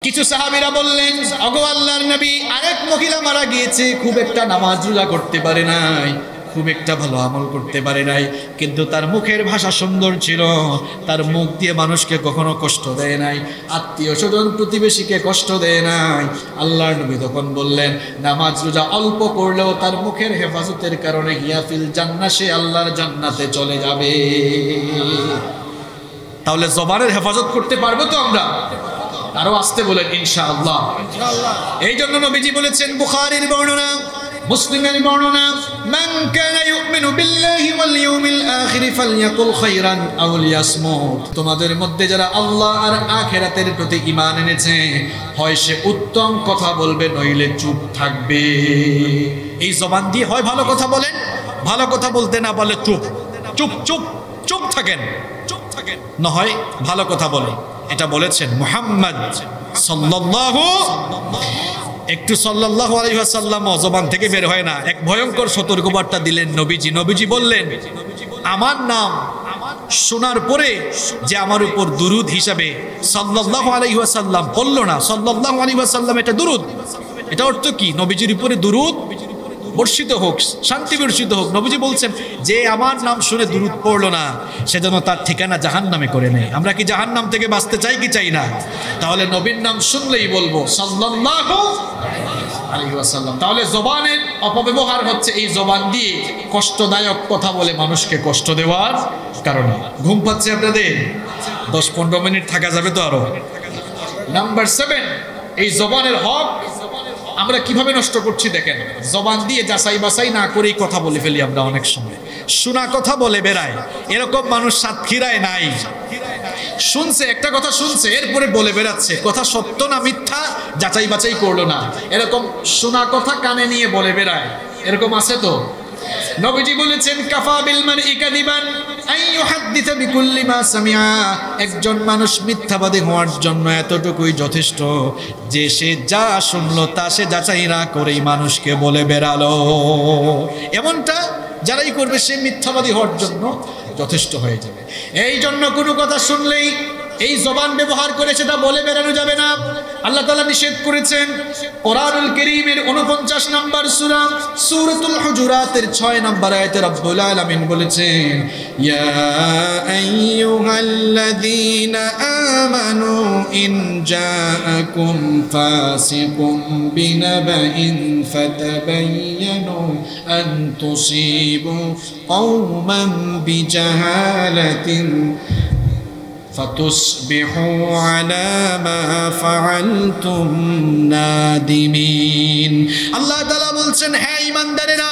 কিছু সাহাবীরা বললেন, ওগো আল্লাহর নবী, আরেক মহিলা মারা গিয়েছে, খুব একটা নামাজ রোজা করতে পারে নাই, খুব একটা ভালো আমল করতে পারে নাই, কিন্তু তার মুখের ভাষা সুন্দর ছিল, তার মুখ দিয়ে মানুষকে কখনো কষ্ট দেয় নাই, আত্মীয় স্বজন প্রতিবেশীকে কষ্ট দেয় নাই। আল্লাহর নবী তখন বললেন, নামাজ রোজা অল্প করলেও তার মুখের হেফাজতের কারণে হিয়াফিল জান্নাহ, সে আল্লাহর জান্নাতে চলে যাবে। তাহলে জবানের হেফাজত করতে পারবো তো আমরা? আরো আসতে বলেন ইনশাআল্লাহ। এই জন্য নবীজি বলেছেন, বুখারীর বর্ণনা, মুসলিমের বর্ণনা, মান কানা ইউমিনু বিল্লাহি ওয়াল ইয়াউমিল আখির ফালইয়াকুল খায়রান আও লিয়াসমুত। তোমাদের মধ্যে যারা আল্লাহ আর আখিরাতের প্রতি ঈমান এনেছে, হয় সে উত্তম কথা বলবে, নইলে চুপ থাকবে। এই জবান দিয়ে হয় ভালো কথা বলেন, ভালো কথা বলতে না বলে চুপ চুপ চুপ চুপ থাকেন, চুপ থাকেন, না হয় ভালো কথা বলে। এটা বলেছেন মুহাম্মদ সাল্লাল্লাহু, একটু সাল্লাল্লাহু আলাইহি ওয়াসাল্লাম জবান থেকে বের হয় না। এক ভয়ঙ্কর সতর্কবার্তা দিলেন নবীজি। নবীজি বললেন, আমার নাম শোনার পরে যে আমার উপর দুরুদ হিসাবে সাল্লাল্লাহু আলাইহি ওয়াসাল্লাম পড়লো না, সাল্লাল্লাহু আলাইহি ওয়াসাল্লাম এটা দুরুদ। এটা অর্থ কি? নবীজির উপরে দুরুদ বর্ষিত হোক, শান্তি বর্ষিত হোক। নবীজি বলছেন, যে আমার নাম শুনে দুরুদ পড়লো না, সেজন্য তার ঠিকানা জাহান্নামে করে নেয়। আমরা কি জাহান্নাম থেকে বাঁচতে চাই কি চাই না? তাহলে নবীর নাম শুনলেই বলবো সাল্লাল্লাহু আলাইহি ওয়াসাল্লাম। তাহলে জবানের অপব্যবহার হচ্ছে এই জবান দিয়ে কষ্টদায়ক কথা বলে মানুষকে কষ্ট দেওয়ার কারণে। ঘুম পাচ্ছে আপনাদের? 10-15 মিনিট থাকা যাবে তো আরো। নাম্বার 7, এই জবানের হক আমরা কিভাবে নষ্ট করছি দেখেন। জবান দিয়ে যাচাই বাছাই না করেই কথা বলে ফেলি আমরা। অনেক সময় শোনা কথা বলে বেড়ায়, এরকম মানুষ সাতক্ষীরায় নাই। শুনছে, একটা কথা শুনছে, এরপরে বলে বেড়াচ্ছে, কথা সত্য না মিথ্যা যাচাই বাছাই করলো না। এরকম শোনা কথা কানে নিয়ে বলে বেড়ায়, এরকম আছে তো। নবীজি বলেছেন, কাফা বিল মারই কাযিবান আন ইউহাদ্দিসা বিকুল্লি মা সামিআ। একজন মানুষ মিথ্যাবাদী হওয়ার জন্য এতটুকুই যথেষ্ট যে সে যা শুনলো তা সে যাচাই না করেই মানুষকে বলে বেড়ালো। এমনটা যারাই করবে সে মিথ্যাবাদী হওয়ার জন্য যথেষ্ট হয়ে যাবে। এই জন্য কোনো কথা শুনলেই এই জবান ব্যবহার করে সেটা বলে বেড়ানো যাবে না। আল্লাহ তাআলা নিষেধ করেছেন। কোরআনুল কারীমের 49 নম্বর সূরা সূরাতুল হুজুরাতের 6 নম্বর আয়াতে রব্বুল আলামিন বলেছেন, ইয়া আইয়ুহাল্লাযীনা আমানু ইন জাআকুম ফাসিকুম বিনাবাইন ফাতাবায়ানু আন তুসিবু কওমান বিজাহালাতিন فتصبحوا على ما فعلتم نادمين। আল্লাহ তাআলা বলছেন, হে ঈমানদারেরা,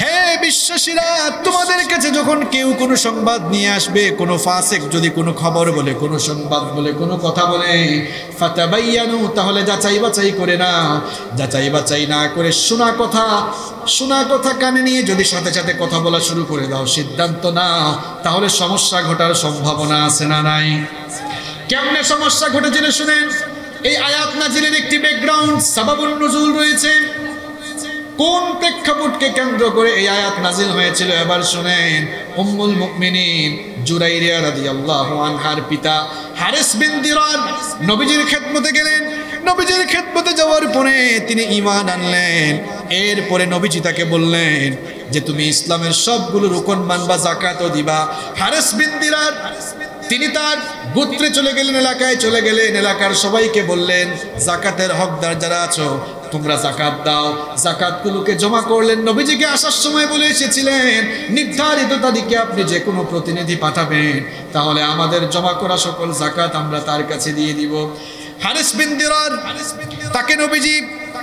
হে বিশ্বাসীরা, তোমাদের কাছে যখন কেউ কোনো সংবাদ নিয়ে আসবে, কোনো ফাসিক যদি কোনো খবর বলে, কোনো সংবাদ বলে, কোনো কথা বলে, ফাতাবায়ানু, তাহলে যাচাই বাছাই করে না। যাচাই বাছাই না করে শোনা কথা কানে নিয়ে যদি সাথে সাথে কথা বলা শুরু করে দাও, সিদ্ধান্ত নাও, তাহলে সমস্যা ঘটার সম্ভাবনা আছে না নাই? কেমনে সমস্যা ঘটেছিল শুনেন। এই আয়াত নাজিলের একটি ব্যাকগ্রাউন্ড, সাবাবুন নুজুল রয়েছে। কোন প্রেক্ষাপটকে কেন্দ্র করে এই আয়াত নাজিল হয়েছিল এবার শুনেন। উম্মুল মুমিনিন জুরাইরিয়া রাদিয়াল্লাহু আনহার পিতা হারিস বিন দিরার নবীজির খেদমতে গেলেন। নবীজির খেদমতে যাওয়ার পরে তিনি ঈমান আনলেন। এরপরে নবীজি তাকে বললেন যে তুমি ইসলামের সবগুলো রুকন মানবা, যাকাতও দিবা। হারিস বিন দিরার তিনি তার গোত্রে চলে গেলেন, এলাকায় চলে গেলেন, এলাকার সবাইকে বললেন, যাকাতের হকদার যারা আছো তোমরা যাকাত দাও। যাকাতগুলোকে জমা করলেন। নবীজিকে আসার সময় বলে এসেছিলেন, নির্ধারিত তারিখে আপনি যে কোনো প্রতিনিধি পাঠাবেন, তাহলে আমাদের জমা করা সকল যাকাত আমরা তার কাছে দিয়ে দিব। হারিস বিন দিরার, তাকে নবীজি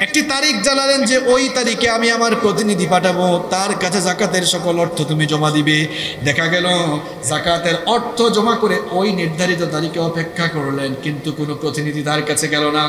একটি তারিখ জানালেন যে ওই তারিখে আমি আমার প্রতিনিধি পাঠাবো, তার কাছে যাকাতের সকল অর্থ তুমি জমা দিবে। দেখা গেল যাকাতের অর্থ জমা করে ওই নির্ধারিত তারিখে অপেক্ষা করলেন, কিন্তু কোনো প্রতিনিধি তার কাছে গেল না।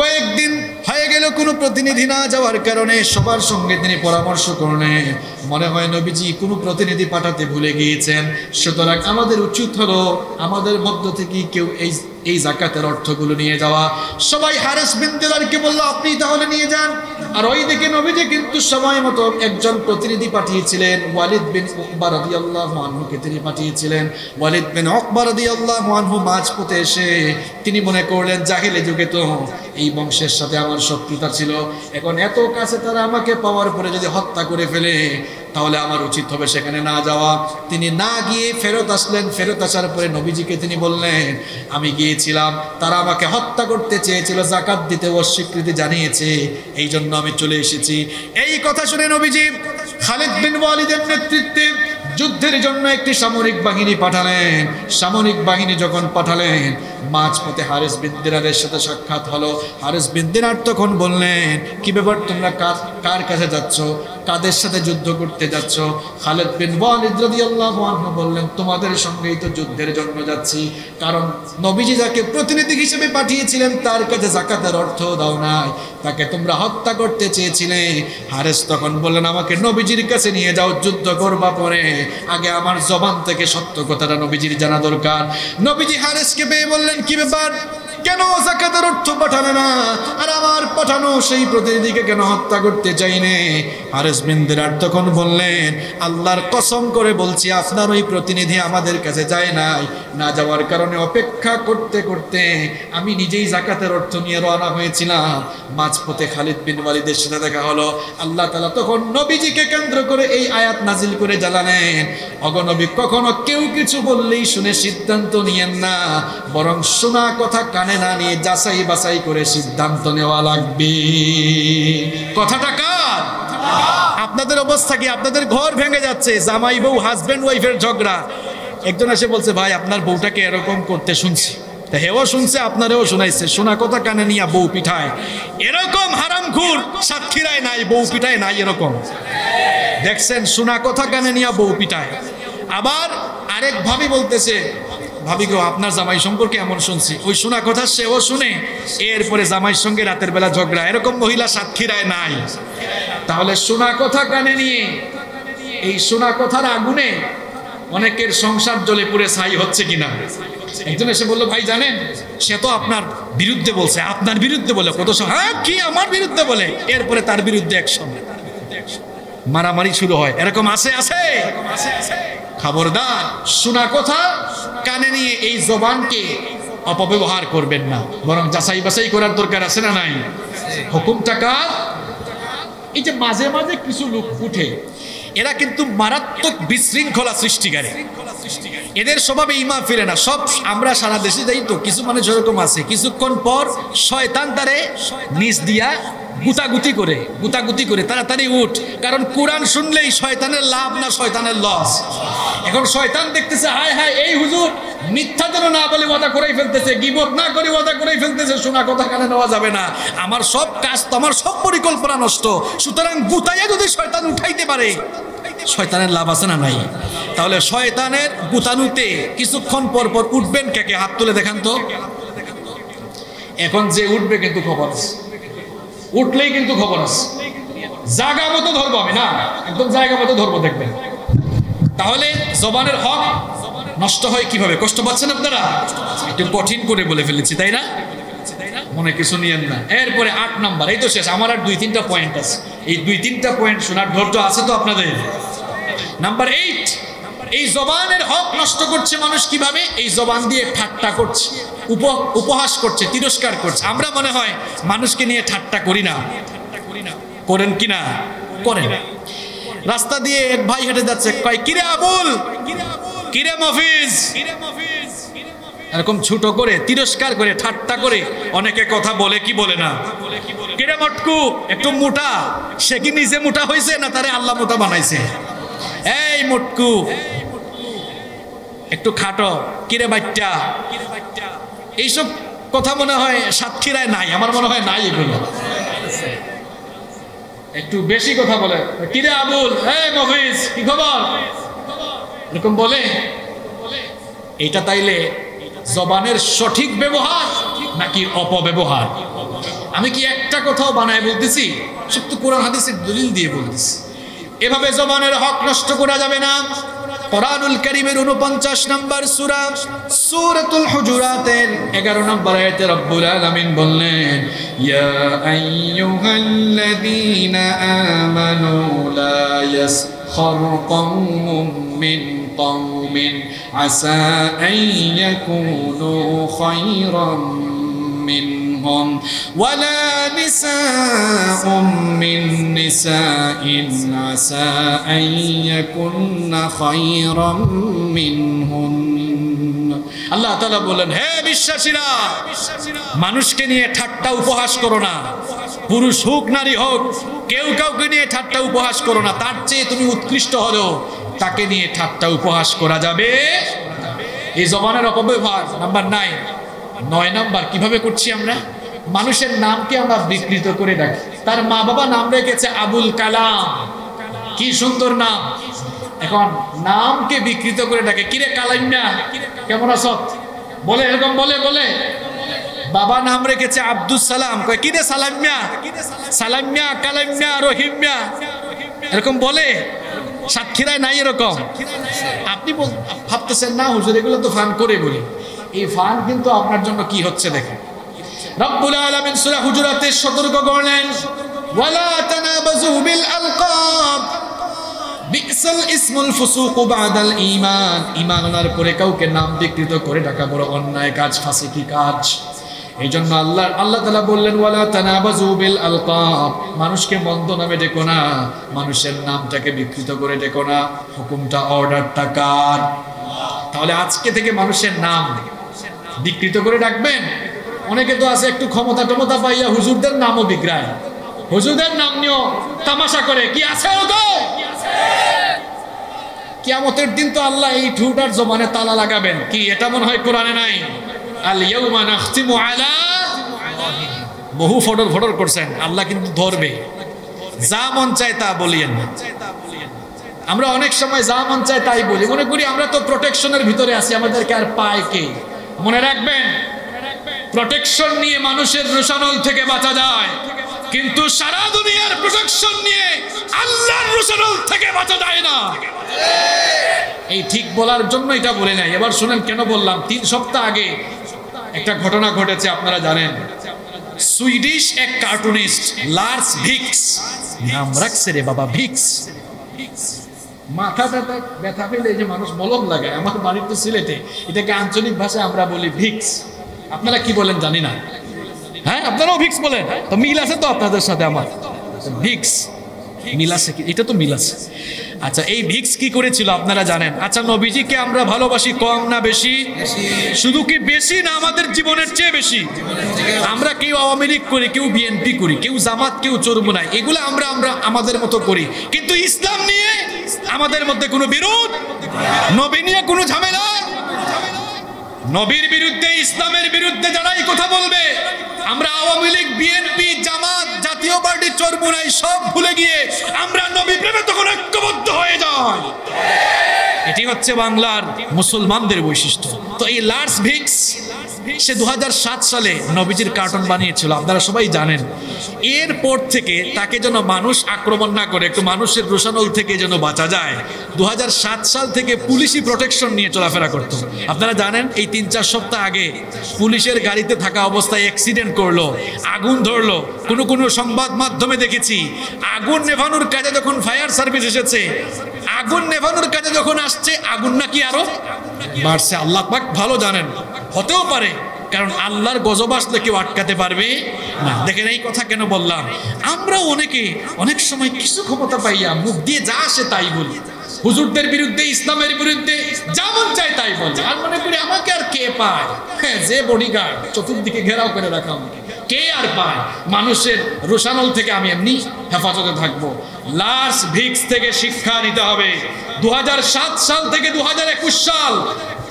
কয়েকদিন হয়ে গেল, কোনো প্রতিনিধি না যাওয়ার কারণে সবার সঙ্গে তিনি পরামর্শ করলেন। মনে হয় নবীজি কোনো প্রতিনিধি পাঠাতে ভুলে গিয়েছেন, সুতরাং আমাদের উচিত হলো আমাদের মধ্য থেকে কেউ এই এই যাকাতের অর্থগুলো নিয়ে যাওয়া। সবাই হারেস বিন দিলারকে বলল আপনি তাহলে নিয়ে যান। আর ওইদিকে নবীজি কিন্তু সময় মতো একজন প্রতিনিধি পাঠিয়েছিলেন, ওয়ালিদ বিন উকবা রাদিয়াল্লাহু আনহুকে তিনি পাঠিয়েছিলেন। ওয়ালিদ বিন উকবা রাদিয়াল্লাহু আনহু মাঝপথে এসে তিনি মনে করলেন জাহেলি যুগে তো এই বংশের সাথে আমার শত্রুতা ছিল, এখন এত কাছে তারা আমাকে পাওয়ার পরে যদি হত্যা করে ফেলে তাহলে আমার উচিত হবে সেখানে না যাওয়া। তিনি না গিয়ে ফেরত আসলেন। ফেরত আসার পরে নবীজিকে তিনি বললেন আমি গিয়েছিলাম, তারা আমাকে হত্যা করতে চেয়েছিল, যাকাত দিতে অস্বীকৃতি জানিয়েছে, এই জন্য আমি চলে এসেছি। এই কথা শুনে নবীজি খালিদ বিন ওয়ালিদের নেতৃত্বে যুদ্ধের জন্য একটি সামরিক বাহিনী পাঠালেন। সামরিক বাহিনী যখন পাঠালেন মাঝপথে হারিস বিন দিনারের সাথে সাক্ষাৎ হলো। হারিস বিন দিনার তখন বললেন কি ব্যাপার, তোমরা কার কাছে যাচ্ছ, কাদের সাথে যুদ্ধ করতে যাচ্ছ? খালিদ বিন ওয়ালিদ রাদিয়াল্লাহু আনহু বললেন তোমাদের সঙ্গেই তো যুদ্ধের জন্য যাচ্ছি, কারণ নবীজি যাকে প্রতিনিধি হিসেবে পাঠিয়েছিলেন তার কাছে যাকাতের অর্থ দাও নাই, তাকে তোমরা হত্যা করতে চেয়েছিলে। হারিস তখন বললেন আমাকে নবীজির কাছে নিয়ে যাও, যুদ্ধ করবা পরে, আগে আমার জবান থেকে সত্য কথাটা নবীজির জানা দরকার। নবীজি হারিসকে পেয়ে বললেন কি ব্যাপার, কেন যাকাতের অর্থ পাঠালে না, আর আমার পাঠানো সেই প্রতিনিধিকে কেন হত্যা করতে চাইনে? হারিস বিন দিনার তখন বললেন আল্লাহর কসম করে বলছি আপনার ওই প্রতিনিধি আমাদের কাছে যায় নাই, না যাওয়ার কারণে অপেক্ষা করতে করতে আমি নিজেই যাকাতের অর্থ নিয়ে রওনা হয়েছিলাম। মাঝপথে খালিদ বিন ওয়ালিদের সাথে দেখা হলো। আল্লাহ তাআলা তখন নবীজিকে কেন্দ্র করে এই আয়াত নাজিল করে জানালেন অগনবী কখনো কেউ কিছু বললেই শুনে সিদ্ধান্ত নিয়েন না, বরং শোনা কথা কানে না নিয়ে যাচাই বাছাই করে সিদ্ধান্ত নেওয়া লাগবে। কথাটা কার? আপনাদের অবস্থা কি? আপনাদের ঘর ভেঙে যাচ্ছে, জামাই বউ হাজবেন্ড ওয়াইফের ঝগড়া। একজন এসে বলছে ভাই আপনার বউটাকে এরকম করতে শুনছি, তা হেও শুনছে আপনারেও শুনাইছে, শোনা কথা কানে নিয়ে বউ পিঠায়। এরকম হারামখোর সাতক্ষীরায় নাই, বউ পিঠায় নাই এরকম দেখছেন, শোনা কথা কানে নিয়ে বউ পিঠায়। আবার আরেক ভাবি বলতেছে ভাবি গো আপনার জামাই সম্পর্কে এমন শুনছি, ওই শোনা কথা সেও শুনে এরপরে জামাইয়ের সঙ্গে রাতের বেলা ঝগড়া। এরকম মহিলা সাতক্ষীরায় নাই। তাহলে শোনা কথা কানে নিয়ে এই শোনা কথার আগুনে অনেকের সংসার জ্বলে পুড়ে ছাই হচ্ছে কিনা। একজন এসে বললো ভাই জানেন সে তো আপনার বিরুদ্ধে বলছে, আপনার বিরুদ্ধে বলে কত হ্যাঁ কি আমার বিরুদ্ধে বলে, এরপরে তার বিরুদ্ধে একসঙ্গে মারামারি শুরু হয়। এরকম আছে আছে খবরদার, শোনা কথা কানে নিয়ে এই জবানকে অপব্যবহার করবেন না, বরং যাচাই বাছাই করার দরকার আছে না নাই? হুকুমটা কার? এই যে মাঝে মাঝে কিছু লোক উঠে, এরা কিন্তু মারাত্মক বিশৃঙ্খলা সৃষ্টিকারী। এদের স্বভাবে ইমান ফিরে না। সব আমরা সারা দেশে যাই তো, কিছু মানুষ এরকম আছে কিছুক্ষণ পর শয়তান তারে নিচ দিয়া গুতাগুতি করে তাড়াতাড়ি উঠ, কারণ কোরআন শুনলেই শয়তানের লাভ না শয়তানের লস। এখন শয়তান দেখতেছে হায় হায় এই হুজুর মিথ্যা যেন না বলে ওয়াদা করেই ফেলতেছে, গীবত না করে ওয়াদা করেই ফেলতেছে, শোনা কথা কানে নেওয়া যাবে না, আমার সব কাজ তো আমার সব পরিকল্পনা নষ্ট। সুতরাং গুতাইয়া যদি শয়তান উঠাইতে পারে শয়তানের লাভ আছে না নাই? তাহলে শয়তানের গুতানুতে কিছুক্ষণ পর পর উঠবেন কে কে? হাত তুলে দেখান তো। এখন যে উঠবে কিন্তু খবর আছে, উঠলেই কিন্তু খবর আছে, জায়গা মতো ধরবো আমি না, একদম জায়গা মতো ধরবো দেখবেন। তাহলে জবানের হক নষ্ট হয় কিভাবে? কষ্ট পাচ্ছেন আপনারা? একটু কঠিন করে বলে ফেলেছি তাই না? মনে কিছু নিয়েন না। এরপরে 8 নাম্বার, এই তো শেষ, আমার আর 2-3টা পয়েন্ট আছে। এই 2-3টা পয়েন্ট শোনার ধৈর্য আছে তো আপনাদের? নাম্বার 8, এই জবানের হক নষ্ট করছে মানুষ কিভাবে? এই জবান দিয়ে ঠাট্টা করছে, উপহাস করছে, তিরস্কার করছে। আমরা মনে হয় মানুষকে নিয়ে ঠাট্টা করি না, করেন কি না? করেন। রাস্তা দিয়ে এক ভাই হেঁটে যাচ্ছে, কয় কিরে আবুল, কিরে মফিজ, এরকম ছোট করে তিরস্কার করে ঠাট্টা করে অনেকে কথা বলে কি বলে না? কিরে মটকু একটু মোটা, সে কি নিজে মোটা হয়েছে না তারে আল্লাহ মোটা বানাইছে? এই মটকু একটু খাটো, কিরে বাচ্চা, এইসব কথা মনে হয় সাতক্ষীরায় নাই, আমার মনে হয় নাই এগুলো। একটু বেশি কথা বলে, কিরে আবুল, এই মফিজ কি খবর, এরকম বলে। এটা তাইলে জবানের সঠিক ব্যবহার নাকি অপব্যবহার? আমি কি একটা কথাও বানায় বলতেছি? সব তো কোরআন হাদিসের দলিল দিয়ে বলতেছি। এভাবে জবানের হক নষ্ট করা যাবে না। কোরআনুল কারীমের 49 নম্বর সূরা সূরাতুল হুজুরাতের 11 নম্বর আয়াতে রব্বুল আলামিন বললেন, ইয়া আইয়ুহাল্লাযীনা আমানু লা ইয়াসখার কওমুম মিন কওমিন আসা আন ইয়াকুনু খায়রাম منهم ولا نساء من نساء عسى أن يكن خيرا منهن আল্লাহ তাআলা বলেন, হে বিশ্বাসীরা, মানুষকে নিয়ে ঠাট্টা উপহাস করো না, পুরুষ হোক নারী হোক, কেউ কাউকে নিয়ে ঠাট্টা উপহাস করো না। তার চেয়ে তুমি উৎকৃষ্ট হলো তাকে নিয়ে ঠাট্টা উপহাস করা যাবে। এই জবানের অপব্যবহার নাম্বার 9 নাম্বার কিভাবে করছি আমরা? মানুষের নামকে আমরা বিকৃত করে ডাকি। তার মা বাবা নাম রেখেছে আবুল কালাম, কি সুন্দর নাম, এখন নামকে বিকৃত করে ডাকে, কিরে কালাইম্যা, কেমন আছো বলে, এরকম বলে বলে। বাবা নাম রেখেছে আব্দুল সালাম, কয় কিরে সালাম্যা, সালাম্যা, কালাম্যা, রহিম্যা, এরকম বলে। সাতক্ষীরায় নাই এরকম? আপনি ভাবতেছেন না হুজুর এগুলো তো ফান করে বলি। এই ফান কিন্তু আপনার জন্য কি হচ্ছে দেখেন। রব্বুল আলামিন সূরা হুজুরাতে সতর্ক করলেন, ওয়ালা তানাবাযু বিল আলকাব বিসাল ইসমুল ফুসুক বাদাল ঈমান। ঈমান আনার পরে কাউকে নাম বিকৃত করে ডাকা বড় অন্যায় কাজ, ফাসিকি কাজ। এইজন্য আল্লাহ তাআলা বললেন, ওয়ালা তানাবাযু বিল আলকাব, মানুষকে মন্দ নামে ডেকো না, মানুষের নামটাকে বিকৃত করে ডেকো না। হুকুমটা, অর্ডারটা কার? তাহলে আজকে থেকে মানুষের নাম বিকৃত করে ডাকবেন। অনেকে তো আছে একটু ক্ষমতা টমতা পাইয়া হুজুরদের নামও বিগ্রায়, হুজুরদের নাম নিয়েও তামাশা করে। কি আছে ওগো? কিয়ামতের দিন তো আল্লাহ এই ঠুটার জবানে তালা লাগাবেন। কি এটা মনে হয় কোরআনে নাই? আল ইয়াউমা নাখতিমু আলা, বহু ফডর করছেন, আল্লাহ কিন্তু ধরবে। যা মন চায় তা বলিয়েন না। আমরা অনেক সময় যা মন চায় তাই বলি, মনে করি আমরা তো প্রোটেকশনের ভিতরে আছি, আমাদেরকে আর পায় কে? মনে রাখবেন, প্রোটেকশন নিয়ে মানুষের রোশানল থেকে বাঁচা যায়, কিন্তু সারা দুনিয়ার প্রোটেকশন নিয়ে আল্লাহর রোশানল থেকে বাঁচা যায় না। এই ঠিক বলার জন্য এটা বলে নাই। এবার শুনেন কেন বললাম। 3 সপ্তাহ আগে একটা ঘটনা ঘটেছে, আপনারা জানেন। সুইডিশ এক কার্টুনিস্ট লার্স ভিক্স, নাম রাখছে রে বাবা ভিক্স। মাথা ব্যথা পেলে যে মানুষ মলম লাগায়, আমার বাড়ির তো সিলেটে, এটাকে আঞ্চলিক ভাষায় আমরা বলি ভিক্স। আপনারা কি বলেন জানি না, হ্যাঁ আপনারাও ভিক্স বলেন, তো মিল আছে তো আপনাদের সাথে আমার। ভিক্স মিল আছে কি? এটা তো মিল আছে। আচ্ছা, এই ভিক্স কি করেছিল আপনারা জানেন? আচ্ছা, নবীজিকে আমরা ভালোবাসি কম না বেশি? শুধু কি বেশি না, আমাদের জীবনের চেয়ে বেশি। আমরা কেউ আওয়ামী লীগ করি, কেউ বিএনপি করি, কেউ জামাত, কেউ চরমুনাই, এগুলো আমরা আমাদের মতো করি, কিন্তু ইসলাম নিয়ে আমাদের মধ্যে কোনো বিরোধ, নবী নিয়ে কোনো ঝামেলা। নবীর বিরুদ্ধে, ইসলামের বিরুদ্ধে যারাই কথা বলবে, আমরা আওয়ামী লীগ, বিএনপি, জামাত, জাতীয় পার্টি, চরমুনাই সব ভুলে গিয়ে আমরা নবী প্রেমে তখন ঐক্যবদ্ধ হয়ে যাই। এটি হচ্ছে বাংলার মুসলমানদের বৈশিষ্ট্য। তো এই লার্স ভিক্স, সে 2007 সালে নবীজির কার্টুন বানিয়েছিল, আপনারা সবাই জানেন। এরপর থেকে তাকে যেন মানুষ আক্রমণ না করে, একটু মানুষের রোশানল থেকে যেন বাঁচা যায়, 2007 সাল থেকে পুলিশি প্রোটেকশন নিয়ে চলাফেরা করতো। আপনারা জানেন, এই 3-4 সপ্তাহ আগে পুলিশের গাড়িতে থাকা অবস্থায় অ্যাক্সিডেন্ট করলো, আগুন ধরলো। কোনো সংবাদ মাধ্যমে দেখেছি, আগুন নেভানোর কাজে যখন ফায়ার সার্ভিস এসেছে, আগুন নেভানোর কাজে যখন আসছে, আগুন নাকি আরো বাড়ছে। আল্লাহ পাক ভালো জানেন, হতেও পারে, কারণ আল্লাহর গজব আসলে কেউ আটকাতে পারবে না। দেখেন এই কথা কেন বললাম। আমরা অনেক সময় কিছু ক্ষমতা পাইয়া মুখ দিয়ে যা আসে তাই বলি, হুজুরদের বিরুদ্ধে, ইসলামের বিরুদ্ধে যা মন চায় তাই বলি, আর মনে করি আমাকে আর কে পায়? হ্যাঁ, যে বডিগার্ড চতুর্দিকে ঘেরাও করে রাখা, কে আর পায়? মানুষের রোশানল থেকে আমি এমনি হেফাজতে থাকবো। লার্স ভিক্স থেকে শিক্ষা নিতে হবে। 2007 সাল থেকে 2021 সাল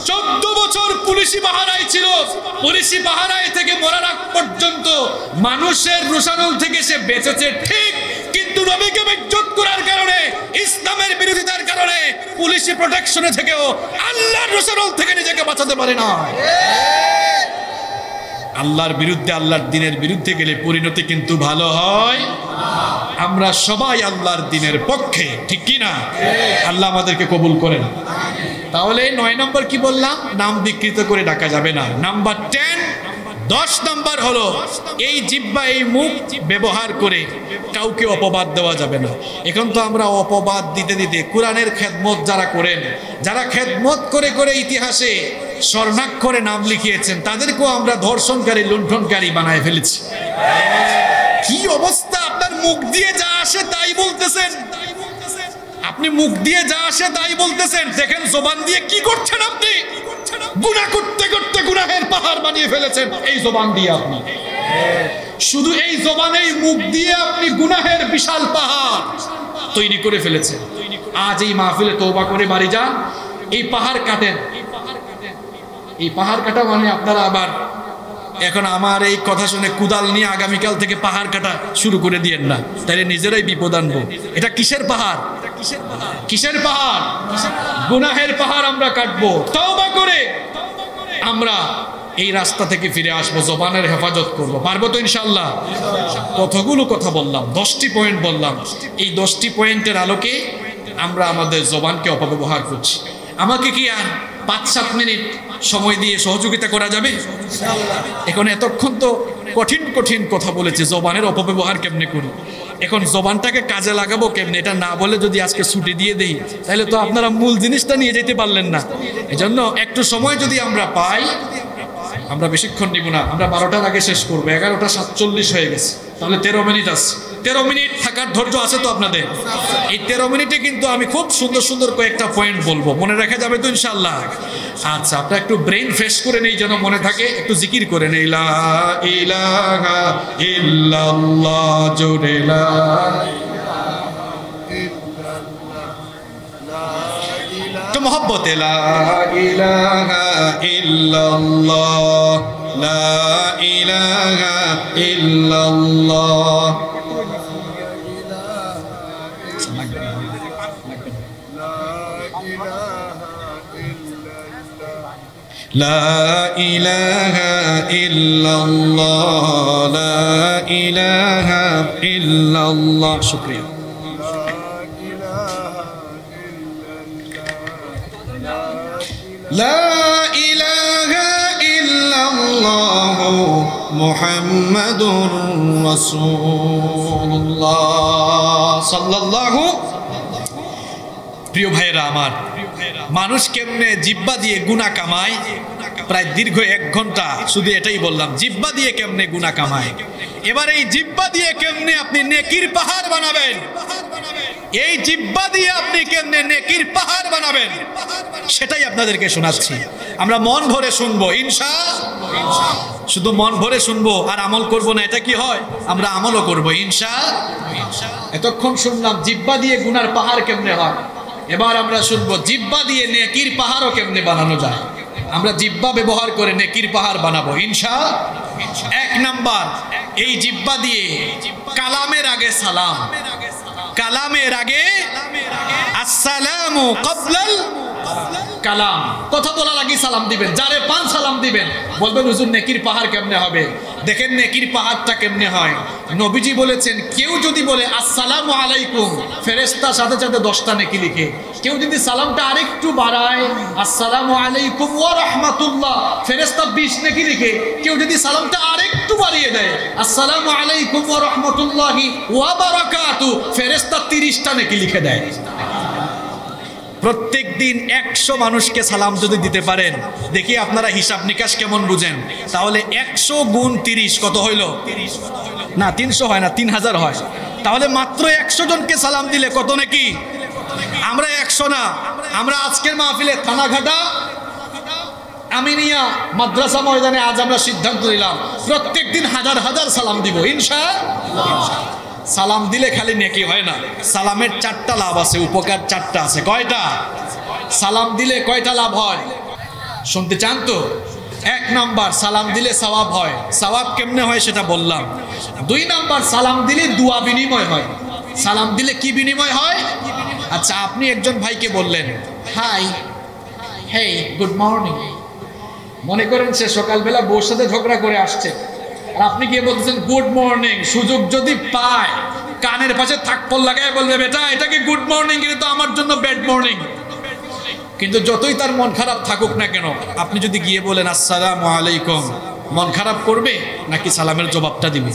14 বছর পুলিশি পাহারায় ছিল। পুলিশি পাহারায় থেকে মরার আগ পর্যন্ত মানুষের রোশানল থেকে সে বেঁচেছে ঠিক, কিন্তু নবীকে বেইজ্জত করার কারণে, ইসলামের বিরোধিতার কারণে পুলিশি প্রোটেকশনে থেকেও আল্লাহর রোশানল থেকে নিজেকে বাঁচাতে পারে না। আল্লাহর বিরুদ্ধে, আল্লাহর দ্বীনের বিরুদ্ধে গেলে পরিণতি কিন্তু ভালো হয়। আমরা সবাই আল্লাহর দ্বীনের পক্ষে, ঠিক কি না? আল্লাহ আমাদেরকে কবুল করেন। তাহলে 9 নম্বর কি বললাম? নাম বিকৃত করে ডাকা যাবে না। নাম্বার 10 নম্বর হলো এই জিহ্বা, এই মুখ ব্যবহার করে কাউকে অপবাদ দেওয়া যাবে না। এখন তো আমরা অপবাদ দিতে দিতে কোরআনের খেদমত যারা করেন, যারা খেদমত করে করে ইতিহাসে স্বর্ণাক্ষরে নাম লিখিয়েছেন, তাদেরকেও আমরা ধর্ষণকারী, লুণ্ঠনকারী বানায় ফেলেছি। কি অবস্থা! আপনার মুখ দিয়ে যা আসে তাই বলতেছেন, আপনি মুখ দিয়ে যা আসে তাই বলতেছেন। দেখেন জবান দিয়ে কি করছেন আপনি। গুনাহ করতে করতে গুনাহের পাহাড় বানিয়ে ফেলেছেন এই জবান দিয়ে। আপনি শুধু এই জবানেই, মুখ দিয়ে আপনি গুনাহের বিশাল পাহাড় তৈরি করে ফেলেছেন। আজ এই মাহফিলে তওবা করে বাড়ি যান, এই পাহাড় কাটেন। এই পাহাড় কাটা মানে আপনারা আবার এখন আমার এই কথা শুনে কুদাল নিয়ে আগামীকাল থেকে পাহাড় কাটা শুরু করে দিয়েন না, তাহলে নিজেরাই বিপদ আনবো। এটা কিসের পাহাড়? কিসের পাহাড়? গুনাহের পাহাড় আমরা কাটবো। তওবা করে আমরা এই রাস্তা থেকে ফিরে আসবো, জবানের হেফাজত করব। পারবো তো ইনশাআল্লাহ? কতগুলো কথা বললাম, 10টি পয়েন্ট বললাম। এই 10টি পয়েন্টের আলোকে আমরা আমাদের জবানকে অপব্যবহার করছি। আমাকে কি আর 5-7 মিনিট সময় দিয়ে সহযোগিতা করা যাবে? এখন এতক্ষণ তো কঠিন কঠিন কথা বলেছে, জবানের অপব্যবহার কেমনে করি, এখন জবানটাকে কাজে লাগাবো কেমনে, এটা না বলে যদি আজকে ছুটি দিয়ে দেই, তাহলে তো আপনারা মূল জিনিসটা নিয়ে যেতে পারলেন না। এজন্য একটু সময় যদি আমরা পাই, আমরা বেশিক্ষণ নিব না, আমরা 12টার আগে শেষ করবো। 11:47 হয়ে গেছে, তাহলে 13 মিনিট আছে। 13 মিনিট থাকার ধৈর্য আছে তো আপনাদের? এই 13 মিনিটে কিন্তু আমি খুব সুন্দর সুন্দর কয়েকটা পয়েন্ট বলবো, মনে রাখা যাবে তো ইনশাআল্লাহ? আচ্ছা, আপনারা একটু ব্রেন ফ্রেশ করে নেই যেন মনে থাকে, একটু জিকির করে নেই, লা ইলাহা ইল্লাল্লাহ, জোরে লা তো মোহব্বতে, লা ইলাহা ইল্লাল্লাহ, লা ইলাহা ইল্লাল্লাহ। লা ইলাহা ইল্লাল্লাহ, লা ইলাহা ইল্লাল্লাহ। শুকরিয়া। লা ইলাহা ইল্লাল্লাহ মুহাম্মাদুর রাসূলুল্লাহ সাল্লাল্লাহু। প্রিয় ভাইয়েরা আমার, মানুষ কেমনে জিহ্বা দিয়ে গুনাহ কামায়, প্রায় দীর্ঘ 1 ঘন্টা শুধু এটাই বললাম, জিহ্বা দিয়ে কেমনে গুনাহ কামায়। এবার এই জিহ্বা দিয়ে কেমনে আপনি নেকির পাহাড় বানাবেন, এই জিহ্বা দিয়ে আপনি কেমনে নেকির পাহাড় বানাবেন, সেটাই আপনাদেরকে শোনাচ্ছি। আমরা মন ভরে শুনবো ইনশাআল্লাহ। শুধু মন ভরে শুনবো আর আমল করব না, এটা কি হয়? আমরা আমলও করবো ইনশাআল্লাহ। এতক্ষণ শুনলাম জিহ্বা দিয়ে গুনার পাহাড় কেমনে হয়, এবার আমরা শুনবো জিহ্বা দিয়ে নেকির পাহাড়ও কেমনে বানানো যায়। আমরা জিহ্বা ব্যবহার করে নেকির পাহাড় বানাবো ইনশাআল্লাহ। 1 নাম্বার, এই জিহ্বা দিয়ে কালামের আগে সালাম, কালামের আগে আসসালামু ক্বাবলাল কালাম, কথা বলার আগে সালাম দিবেন। যারে পান সালাম দিবেন, বলবেন হুজুর নেকির পাহাড় কেমনে হবে? দেখেন নেকির পাহাড়টা কেমনে হয়। নবীজি বলেছেন, কেউ যদি বলে আসসালামু আলাইকুম, ফেরেশতা সাথে সাথে 10টা নেকি লিখে। কেউ যদি সালামটা আরেকটু বাড়ায়, আসসালামু আলাইকুম ওয়া রাহমাতুল্লাহ, ফেরেশতা 20 নেকি লিখে। কেউ যদি সালামটা আরেকটু বাড়িয়ে দেয়, আসসালামু আলাইকুম ওয়া রাহমাতুল্লাহি ওয়া বারাকাতুহু, ফেরেশতা 30টা নেকি লিখে দেয়। প্রত্যেক দিন 100 মানুষকে সালাম যদি দিতে পারেন, দেখি আপনারা হিসাব নিকাশ কেমন বুঝেন। তাহলে 100 গুণ 30 কত হইল? না 300 হয় না, 3000 হয়। তাহলে মাত্র 100 জনকে সালাম দিলে কত নাকি? আমরা 100 না, আমরা আজকের মাহফিলে থানাঘাটা আমিনিয়া মাদ্রাসা ময়দানে আজ আমরা সিদ্ধান্ত নিলাম প্রত্যেক দিন হাজার হাজার সালাম দিব ইনশাআল্লাহ। সালাম দিলে খালি নেকি হয় না, সালামের 4টা লাভ আছে, উপকার 4টা আছে। কয়টা? সালাম দিলে কয়টা লাভ হয় শুনতে চান তো? 1 নাম্বার, সালাম দিলে সওয়াব হয়। সওয়াব কেমনে হয় সেটা বললাম। 2 নাম্বার, সালাম দিলে দুয়া বিনিময় হয়। সালাম দিলে কি বিনিময় হয়? আচ্ছা, আপনি একজন ভাইকে বললেন হাই, হেই, গুড মর্নিং। মনে করেন সে সকালবেলা বউর সাথে ঝগড়া করে আসছে, আর আপনি গিয়ে বলতেছেন গুড মর্নিং। সুযোগ যদি পায় কানের পাশে থাকপল লাগায় বলবে বেটা এটা কি গুড মর্নিং, এটা তো আমার জন্য ব্যাড মর্নিং। কিন্তু যতই তার মন খারাপ থাকুক না কেন, আপনি যদি গিয়ে বলেন আসসালামু আলাইকুম, মন খারাপ করবে নাকি সালামের জবাবটা দিবে?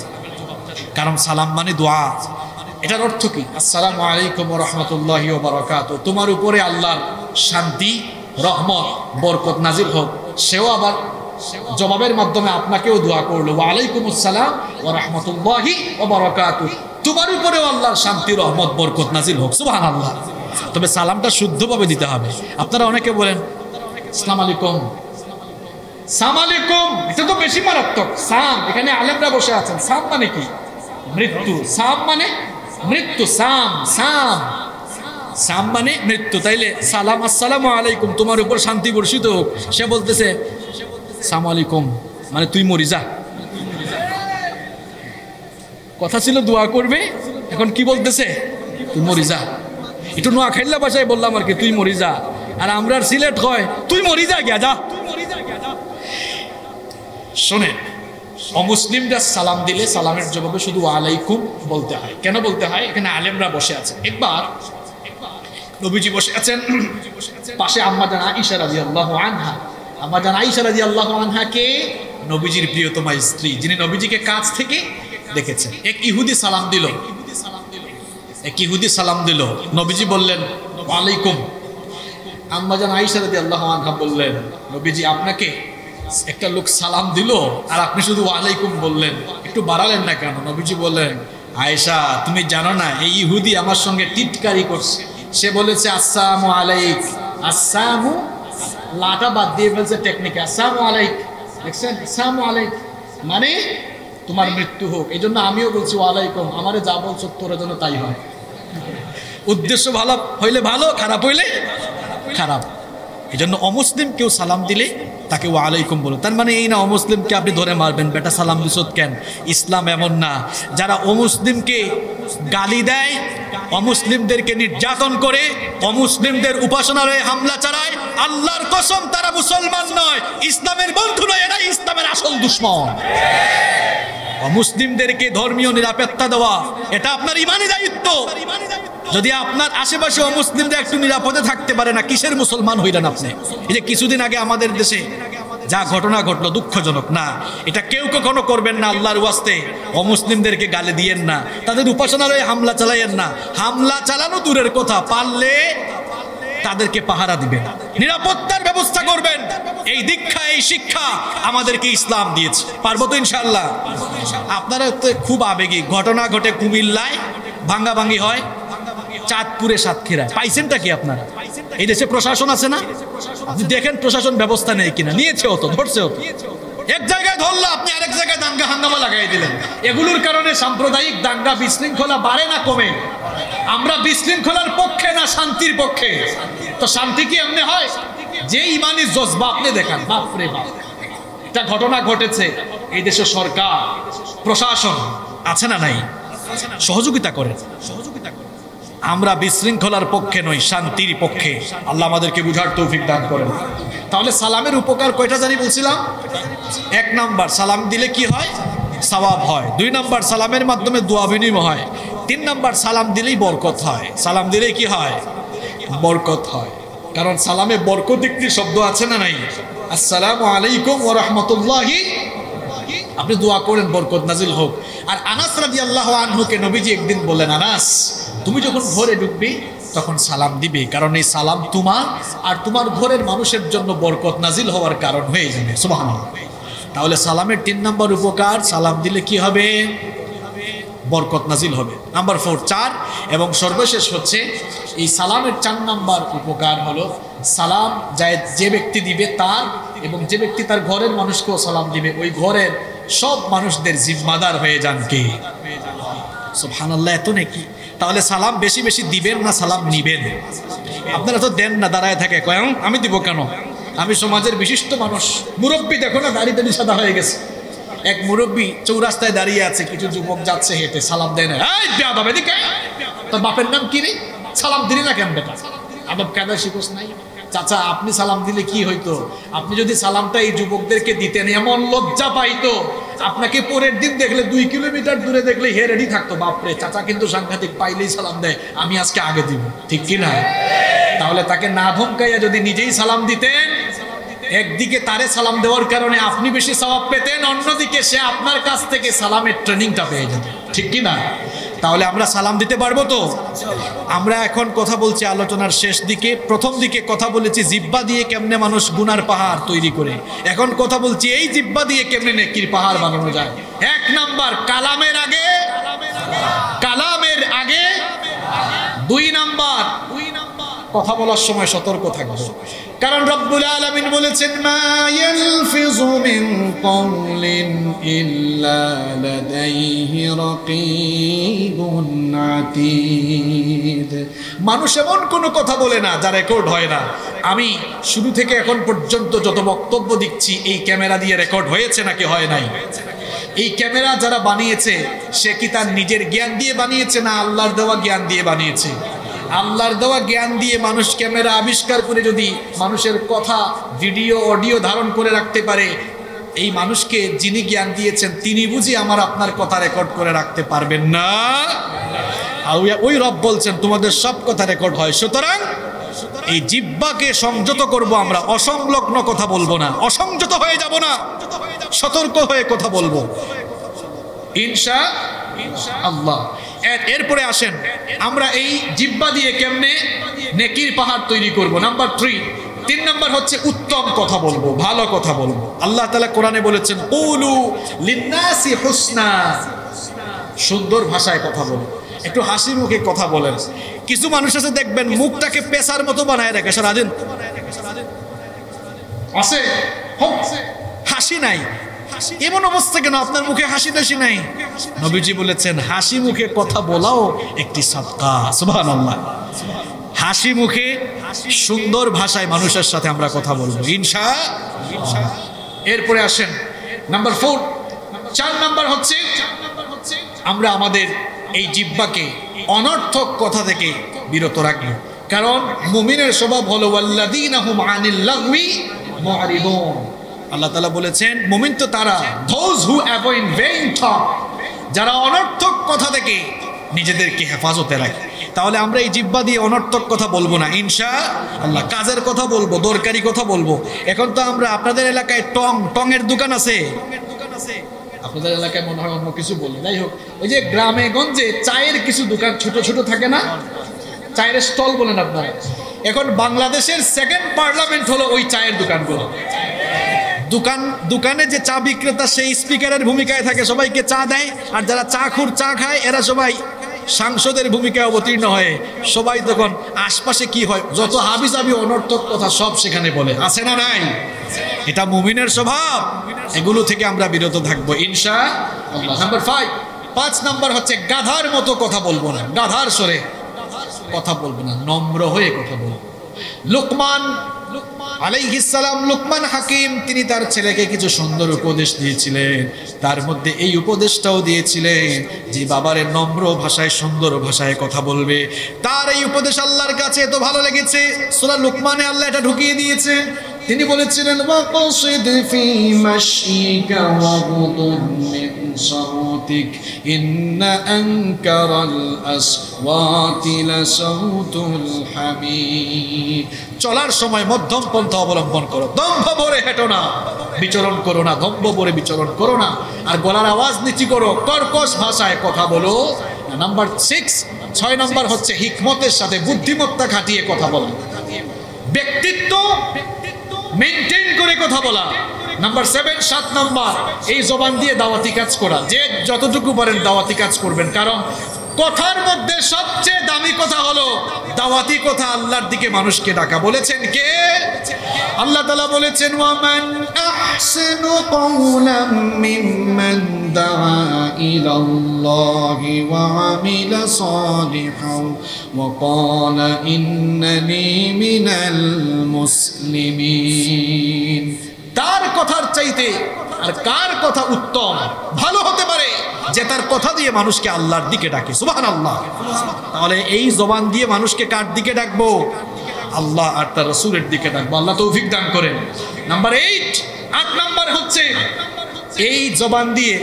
কারণ সালাম মানে দোয়া। এটার অর্থ কি? আসসালামু আলাইকুম ওয়া রাহমাতুল্লাহি ওয়া বারাকাতুহু, তোমার উপরে আল্লাহর শান্তি, রহমত, বরকত নাজিল হোক। সেও আবার জবাবের মাধ্যমে আপনাকেও দোয়া করলো, ওয়া আলাইকুমুস সালাম ওয়া রাহমাতুল্লাহি ওয়া বারাকাতুহু, তোমার উপরেও আল্লাহর শান্তি, রহমত, বরকত নাজিল হোক। সুবহানাল্লাহ। তবে সালামটা শুদ্ধভাবে দিতে হবে। আপনারা অনেকে বলেন আসসালামু আলাইকুম, সালাম আলাইকুম, এটা তো বেশি মারাত্মক। সাম, এখানে আলেমরা বসে আছেন, সাম মানে কি? মৃত্যু। সাম মানে মৃত্যু। সাম সাম সাম মানে মৃত্যু। তাইলে সালাম আসসালামু আলাইকুম, তোমার উপর শান্তি বর্ষিত হোক, সে বলতেছে সালাম আলাইকুম মানে তুই মরি যা। কথা ছিল দোয়া করবে, এখন কি বলতেছে? তুই মরি যা। একটু নোয়াখাইল্লা ভাষায় বললাম আর কি, তুই মরি যা। আর আমরা সিলেট হয় তুই মরি যা, গিয়া যা। শোনেন, অমুসলিমরা সালাম দিলে সালামের জবাবে শুধু ওয়ালাইকুম বলতে হয়। কেন বলতে হয়? এখানে আলেমরা বসে আছেন। একবার নবীজি বসে আছেন, পাশে আম্মা জান আয়েশা রাদিয়াল্লাহু আনহা। আম্মা জান আয়েশা রাদিয়াল্লাহু আনহাকে নবীজির প্রিয়তমা স্ত্রী, যিনি নবীজিকে কাছ থেকে দেখেছেন। এক ইহুদি সালাম দিল, নবীজি বললেন ওয়ালাইকুম। আম্মা জান আয়েশা রাদিয়াল্লাহু আনহা বললেন, নবীজি আপনাকে একটা লোক সালাম দিল আর আপনি শুধু ওয়ালাইকুম বললেন, একটু বাড়ালেন না কেন? নবীজি বললেন, আয়েশা তুমি জানো না এই ইহুদি আমার সঙ্গে টিটকারি করছে। সে বলেছে আসসালামু আলাইক, আসসালামু, লাটা বাদ দিয়ে ফেলছে টেকনিকে, আসসালামু আলাইক। দেখছেন, আসসালামু আলাইক মানে তোমার মৃত্যু হোক। এই জন্য আমিও বলছি ওয়ালাইকুম, আমারে যা বলছো তোরা যেন তাই হয়। উদ্দেশ্য ভালো হইলে ভালো, খারাপ হইলে খারাপ। এই জন্য অমুসলিম কেউ সালাম দিলে তাকে ওয়ালাইকুম বলো। তার মানে এই না অমুসলিমকে আপনি ধরে মারবেন, বেটা সালাম দিছত কেন। ইসলাম এমন না। যারা অমুসলিমকে গালি দেয়, অমুসলিমদেরকে নির্যাতন করে, অমুসলিমদের উপাসনালয়ে হামলা চালায়, আল্লাহর কসম তারা মুসলমান নয়, ইসলামের বন্ধু নয়, এরাই ইসলামের আসল দুশমন। অমুসলিমদেরকে ধর্মীয় নিরাপত্তা দেওয়া এটা আপনার ইমানি দায়িত্ব। যদি আপনার আশেপাশে অমুসলিমরা একটু নিরাপদে থাকতে পারে না, কিসের মুসলমান হইলেন আপনি? এই যে কিছুদিন আগে আমাদের দেশে যা ঘটনা ঘটলো, দুঃখজনক না? এটা কেউ কখনো করবেন না। আল্লাহর ওয়াস্তে অমুসলিমদেরকে গালি দিয়েন না, তাদের উপাসনালয়ে হামলা চালাইয়েন না। হামলা চালানো দূরের কথা, পারলে তাদেরকে পাহারা দিবেন, নিরাপত্তার ব্যবস্থা করবেন। এই দীক্ষা, এই শিক্ষা আমাদেরকে ইসলাম দিয়েছে। পারবো তো ইনশাআল্লাহ? আপনারা তো খুব আবেগী। ঘটনা ঘটে কুমিল্লায়, ভাঙ্গাভাঙ্গি হয় চাঁদপুরে, সাতক্ষীরায়। পাইছেনটা কি আপনারা? এই দেশে প্রশাসন আছে না? আপনি দেখেন প্রশাসন ব্যবস্থা নেই কিনা। নিয়েছে হতো, ধরছে হতো। এক জায়গায় ধরলো, আপনি আরেক জায়গায় দাঙ্গা হাঙ্গামা লাগাই দিলেন। এগুলোর কারণে সাম্প্রদায়িক দাঙ্গা, বিশৃঙ্খলা বাড়ে না কমে? আমরা বিশৃঙ্খলার পক্ষে না শান্তির পক্ষে। তো শান্তি কি এমনি হয়? যে ইমানি জজবা আপনি দেখান, বাপরে বাপ। একটা ঘটনা ঘটেছে, এই দেশের সরকার, প্রশাসন আছে না নাই? সহযোগিতা করে। আমরা বিশৃঙ্খলার পক্ষে নই, শান্তির পক্ষে। আল্লাহ আমাদেরকে বুঝার তৌফিক দান করেন। তাহলে সালামের উপকার কয়টা জানি বলছিলাম? 1 নাম্বার, সালাম দিলে কি হয়? সওয়াব হয়। 2 নাম্বার, সালামের মাধ্যমে দোয়া বিনিময় হয়। 3 নাম্বার, সালাম দিলেই বরকত হয়। সালাম দিলেই কি হয়? বরকত হয়। কারণ সালামে বরকত একটি শব্দ আছে না নাই? আসসালামু আলাইকুম ওয়া রাহমাতুল্লাহি, আপনি দোয়া করেন বরকত নাজিল হোক। আর আনাস রাদিয়াল্লাহু আনহুকে নবীজি একদিন বললেন, আনাস তুমি যখন ঘরে ঢুকবি তখন সালাম দিবে, কারণ এই সালাম তোমার আর তোমার ঘরের মানুষের জন্য বরকত নাজিল হওয়ার কারণ হয়ে যাবে। সুবহানাল্লাহ। তাহলে সালামের 3 নাম্বার উপকার, সালাম দিলে কি হবে? বরকত নাজিল হবে। নাম্বার 4, 4 এবং সর্বশেষ হচ্ছে এই সালামের 4 নাম্বার উপকার হলো, সালাম যে ব্যক্তি দিবে তার এবং যে ব্যক্তি তার ঘরের মানুষকেও সালাম দিবে, ওই ঘরের সব মানুষদের জিম্মাদার হয়ে যান কে? সুবহানাল্লাহ। এত নাকি? তাহলে সালাম বেশি বেশি দিবেন না সালাম নিবেন? আপনারা তো দেন না, দাঁড়ায় থাকে, কয় আমি দিব কেন? আমি সমাজের বিশিষ্ট মানুষ। মুরব্বী দেখো না, দাড়ি দাড়ি সাদা হয়ে গেছে। এক মুরব্বী চৌরাস্তায় দাঁড়িয়ে আছে, কিছু যুবক যাচ্ছে হেঁটে, সালাম দেয় না। এই বেয়াদব, এদিকে তোর বাপের নাম কি রে? সালাম দিলি না কেন বেটা? আদব কায়দা শিখোস নাই? চাচা আপনি সালাম দিলে কি হইতো? আপনি যদি সালামটা এই যুবকদেরকে দিতেন, এমন লজ্জা পাইতো আপনাকে পরের দিন দেখলে 2 কিলোমিটার দূরে দেখলে হে রেডি থাকতো, বাপরে চাচা কিন্তু সাংঘাতিক, পাইলেই সালাম দেয়, আমি আজকে আগে দিব, ঠিক কি না? তাহলে তাকে না ধমকাইয়া যদি নিজেই সালাম দিতেন, একদিকে তারে সালাম দেওয়ার কারণে আপনি বেশি সওয়াব পেতেন, অন্যদিকে সে আপনার কাছ থেকে সালামের ট্রেনিংটা পেয়ে যেত, ঠিক কি না? তাহলে আমরা সালাম দিতে পারবো তো? আমরা এখন কথা বলছি আলোচনার শেষ দিকে। প্রথম দিকে কথা বলেছি জিহ্বা দিয়ে কেমনে মানুষ গুনার পাহাড় তৈরি করে, এখন কথা বলছি এই জিহ্বা দিয়ে কেমনে নেকির পাহাড় বানানো যায়। 1 নাম্বার কালামের আগে 2 নাম্বার কথা বলার সময় সতর্ক থাকবো, কারণ রব্বুল আলামিন বলেছেন মা ইয়ালফিযু মিন কওলিন ইল্লা লাদাইহি রাকীবুন আতীদ। মানুষ এমন কোনো কথা বলে না যা রেকর্ড হয় না। আমি শুরু থেকে এখন পর্যন্ত যত বক্তব্য দিচ্ছি এই ক্যামেরা দিয়ে রেকর্ড হয়েছে নাকি হয় নাই? এই ক্যামেরা যারা বানিয়েছে সে কি তার নিজের জ্ঞান দিয়ে বানিয়েছে না আল্লাহর দেওয়া জ্ঞান দিয়ে বানিয়েছে? আল্লাহর দেওয়া জ্ঞান দিয়ে মানুষ ক্যামেরা আবিষ্কার করে যদি মানুষের কথা ভিডিও অডিও ধারণ করে রাখতে পারে, এই মানুষকে যিনি জ্ঞান দিয়েছেন তিনি বুঝি আমার আপনার কথা রেকর্ড করে রাখতে পারবেন না? ওই রব বলছেন তোমাদের সব কথা রেকর্ড হয়। সুতরাং এই জিহ্বাকে সংযত করব আমরা, অসংলগ্ন কথা বলবো না, অসংযত হয়ে যাব না, সতর্ক হয়ে কথা বলবো ইনশাআল্লাহ। এরপরে আসেন আমরা এই জিহ্বা দিয়ে কেমনে নেকির পাহাড় তৈরি করব। নাম্বার 3 নাম্বার হচ্ছে উত্তম কথা বলবো, ভালো কথা বলবো। আল্লাহ তাআলা কোরআনে বলেছেন কুলু লিন্নাসি হুসনা, সুন্দর ভাষায় কথা বলো, একটু হাসি মুখে কথা বলেন। কিছু মানুষ আছে দেখবেন মুখটাকে পেশার মতো বানায় রাখে, সারাদিন আছে হাসি নাই। এমন অবস্থা কেন? আপনার মুখে হাসি টাসি নাই? নবীজি বলেছেন হাসি মুখে কথা বলাও একটি সাদকা। সুবহানাল্লাহ। হাসি মুখে সুন্দর ভাষায় মানুষের সাথে আমরা কথা বলবো ইনশাআল্লাহ। এরপরে আসেন নাম্বার 4 নাম্বার হচ্ছে আমরা আমাদের এই জিহ্বাকে অনর্থক কথা থেকে বিরত রাখবো, কারণ মুমিনের স্বভাব হলো ওয়াল্লাযীনা হুম আনিল লাগওয়ি মুআরিদুন। আল্লাহ তাআলা বলেছেন মুমিন তো তারা, those who avoid vain talk, যারা অনর্থক কথা থেকে নিজেদেরকে হেফাজতে রাখে। তাহলে আমরা এই জিহ্বা দিয়ে অনর্থক কথা বলবো না ইনশাআল্লাহ। কাজের কথা বলবো, দরকারি কথা বলবো। এখন তো আমরা আপনাদের এলাকায় টঙের দোকান আছে, আপনাদের এলাকায় মনে হয় অন্য কিছু বলে, যাই হোক, ওই যে গ্রামে গঞ্জে চায়ের কিছু দোকান ছোট ছোট থাকে না, চায়ের স্টল বলেন আপনারা। এখন বাংলাদেশের 2nd পার্লামেন্ট হলো ওই চায়ের দোকানগুলো। দোকানে যে চা বিক্রেতা সেই স্পিকারের ভূমিকায় থাকে, সবাইকে চা দেয়, আর যারা চা খায় এরা সবাই সাংসদের ভূমিকায় অবতীর্ণ হয়ে সবাই তখন আশপাশে কি হয় যত হাবিজাবি অনর্থক কথা সব সেখানে বলে, আছে না নাই? এটা মুমিনের স্বভাব, এগুলো থেকে আমরা বিরত থাকবো ইনশাআল্লাহ। নাম্বার 5 নাম্বার হচ্ছে গাধার মতো কথা বলবো না, গাধার স্বরে কথা বলবো না, নম্র হয়ে কথা বলবো। লুকমান আলাইহিস সালাম, লুকমান হাকিম, তিনি তার ছেলেকে কিছু সুন্দর উপদেশ দিয়েছিলেন। তার মধ্যে এই উপদেশটাও দিয়েছিলেন যে বাবারে নম্র ভাষায় সুন্দর ভাষায় কথা বলবে। তার এই উপদেশ আল্লাহর কাছে এত ভালো লেগেছে, সূরা লুকমানে আল্লাহ এটা ঢুকিয়ে দিয়েছেন। তিনি বলেছিলেন ওয়াকসিদ ফি মাশিকা ওয়াগদুদ মিন সাউতিক ইন্না আনকারাল আসওয়াতি লাসাউতুল হামিদ। চলার সময় মধ্যম পন্থা অবলম্বন করো, দম্ভ ভরে হেঁটো না, বিচরণ করো না, দম্ভ ভরে বিচরণ করো না, আর গলার আওয়াজ নিচু করো, কর্কশ ভাষায় কথা বলো। নাম্বার 6 নাম্বার হচ্ছে হিকমতের সাথে বুদ্ধিমত্তা খাটিয়ে কথা বলা, ব্যক্তিত্ব মেইনটেইন করে কথা বলা। নাম্বার 7 নাম্বার এই জবান দিয়ে দাওয়াতি কাজ করা, যে যতটুকু পারেন দাওয়াতি কাজ করবেন, কারণ কথার মধ্যে সবচেয়ে দামি কথা হলো দাওয়াতি কথা, আল্লাহর দিকে মানুষকে ডাকা। বলেছেন কে? আল্লাহ তাআলা বলেছেন ওয়ামান আহসানু কাওলাম মিম্মান দাআ ইলাল্লাহি ওয়া আমিলা সালিহান ওয়া ক্বালা ইন্নানি মিনাল মুসলিমিন। তার কথার চাইতে আর কার কথা উত্তম ভালো হতে পারে যে তার কথা দিয়ে মানুষকে আল্লাহর দিকে ডাকে। সুবহানাল্লাহ। তাহলে এই জবান দিয়ে মানুষকে কার দিকে ডাকবো? আল্লাহ আর তার রাসূলের দিকে ডাকবো। আল্লাহ তৌফিক দান করেন। নাম্বার 8 নাম্বার হচ্ছে এই জবান দিয়ে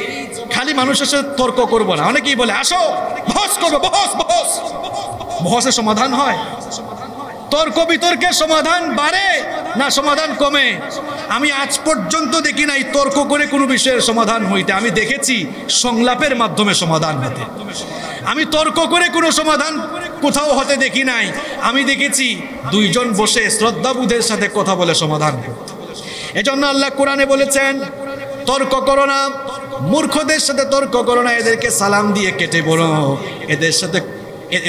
খালি মানুষের সাথে তর্ক করব না। অনেকেই বলে আসো বহস করবো, বহস বহস, বহসের সমাধান হয়? তর্ক বিতর্কের সমাধান বাড়ে না সমাধান কমে? আমি আজ পর্যন্ত দেখি নাই তর্ক করে কোনো বিষয়ের সমাধান হইতে। আমি দেখেছি সংলাপের মাধ্যমে সমাধান হতে। আমি তর্ক করে কোনো সমাধান কোথাও হতে দেখি নাই। আমি দেখেছি দুইজন বসে শ্রদ্ধাবোধের সাথে কথা বলে সমাধান করতে। এজন্য আল্লাহ কোরআনে বলেছেন তর্ক করো না, মূর্খদের সাথে তর্ক করো না, এদেরকে সালাম দিয়ে কেটে পড়ো,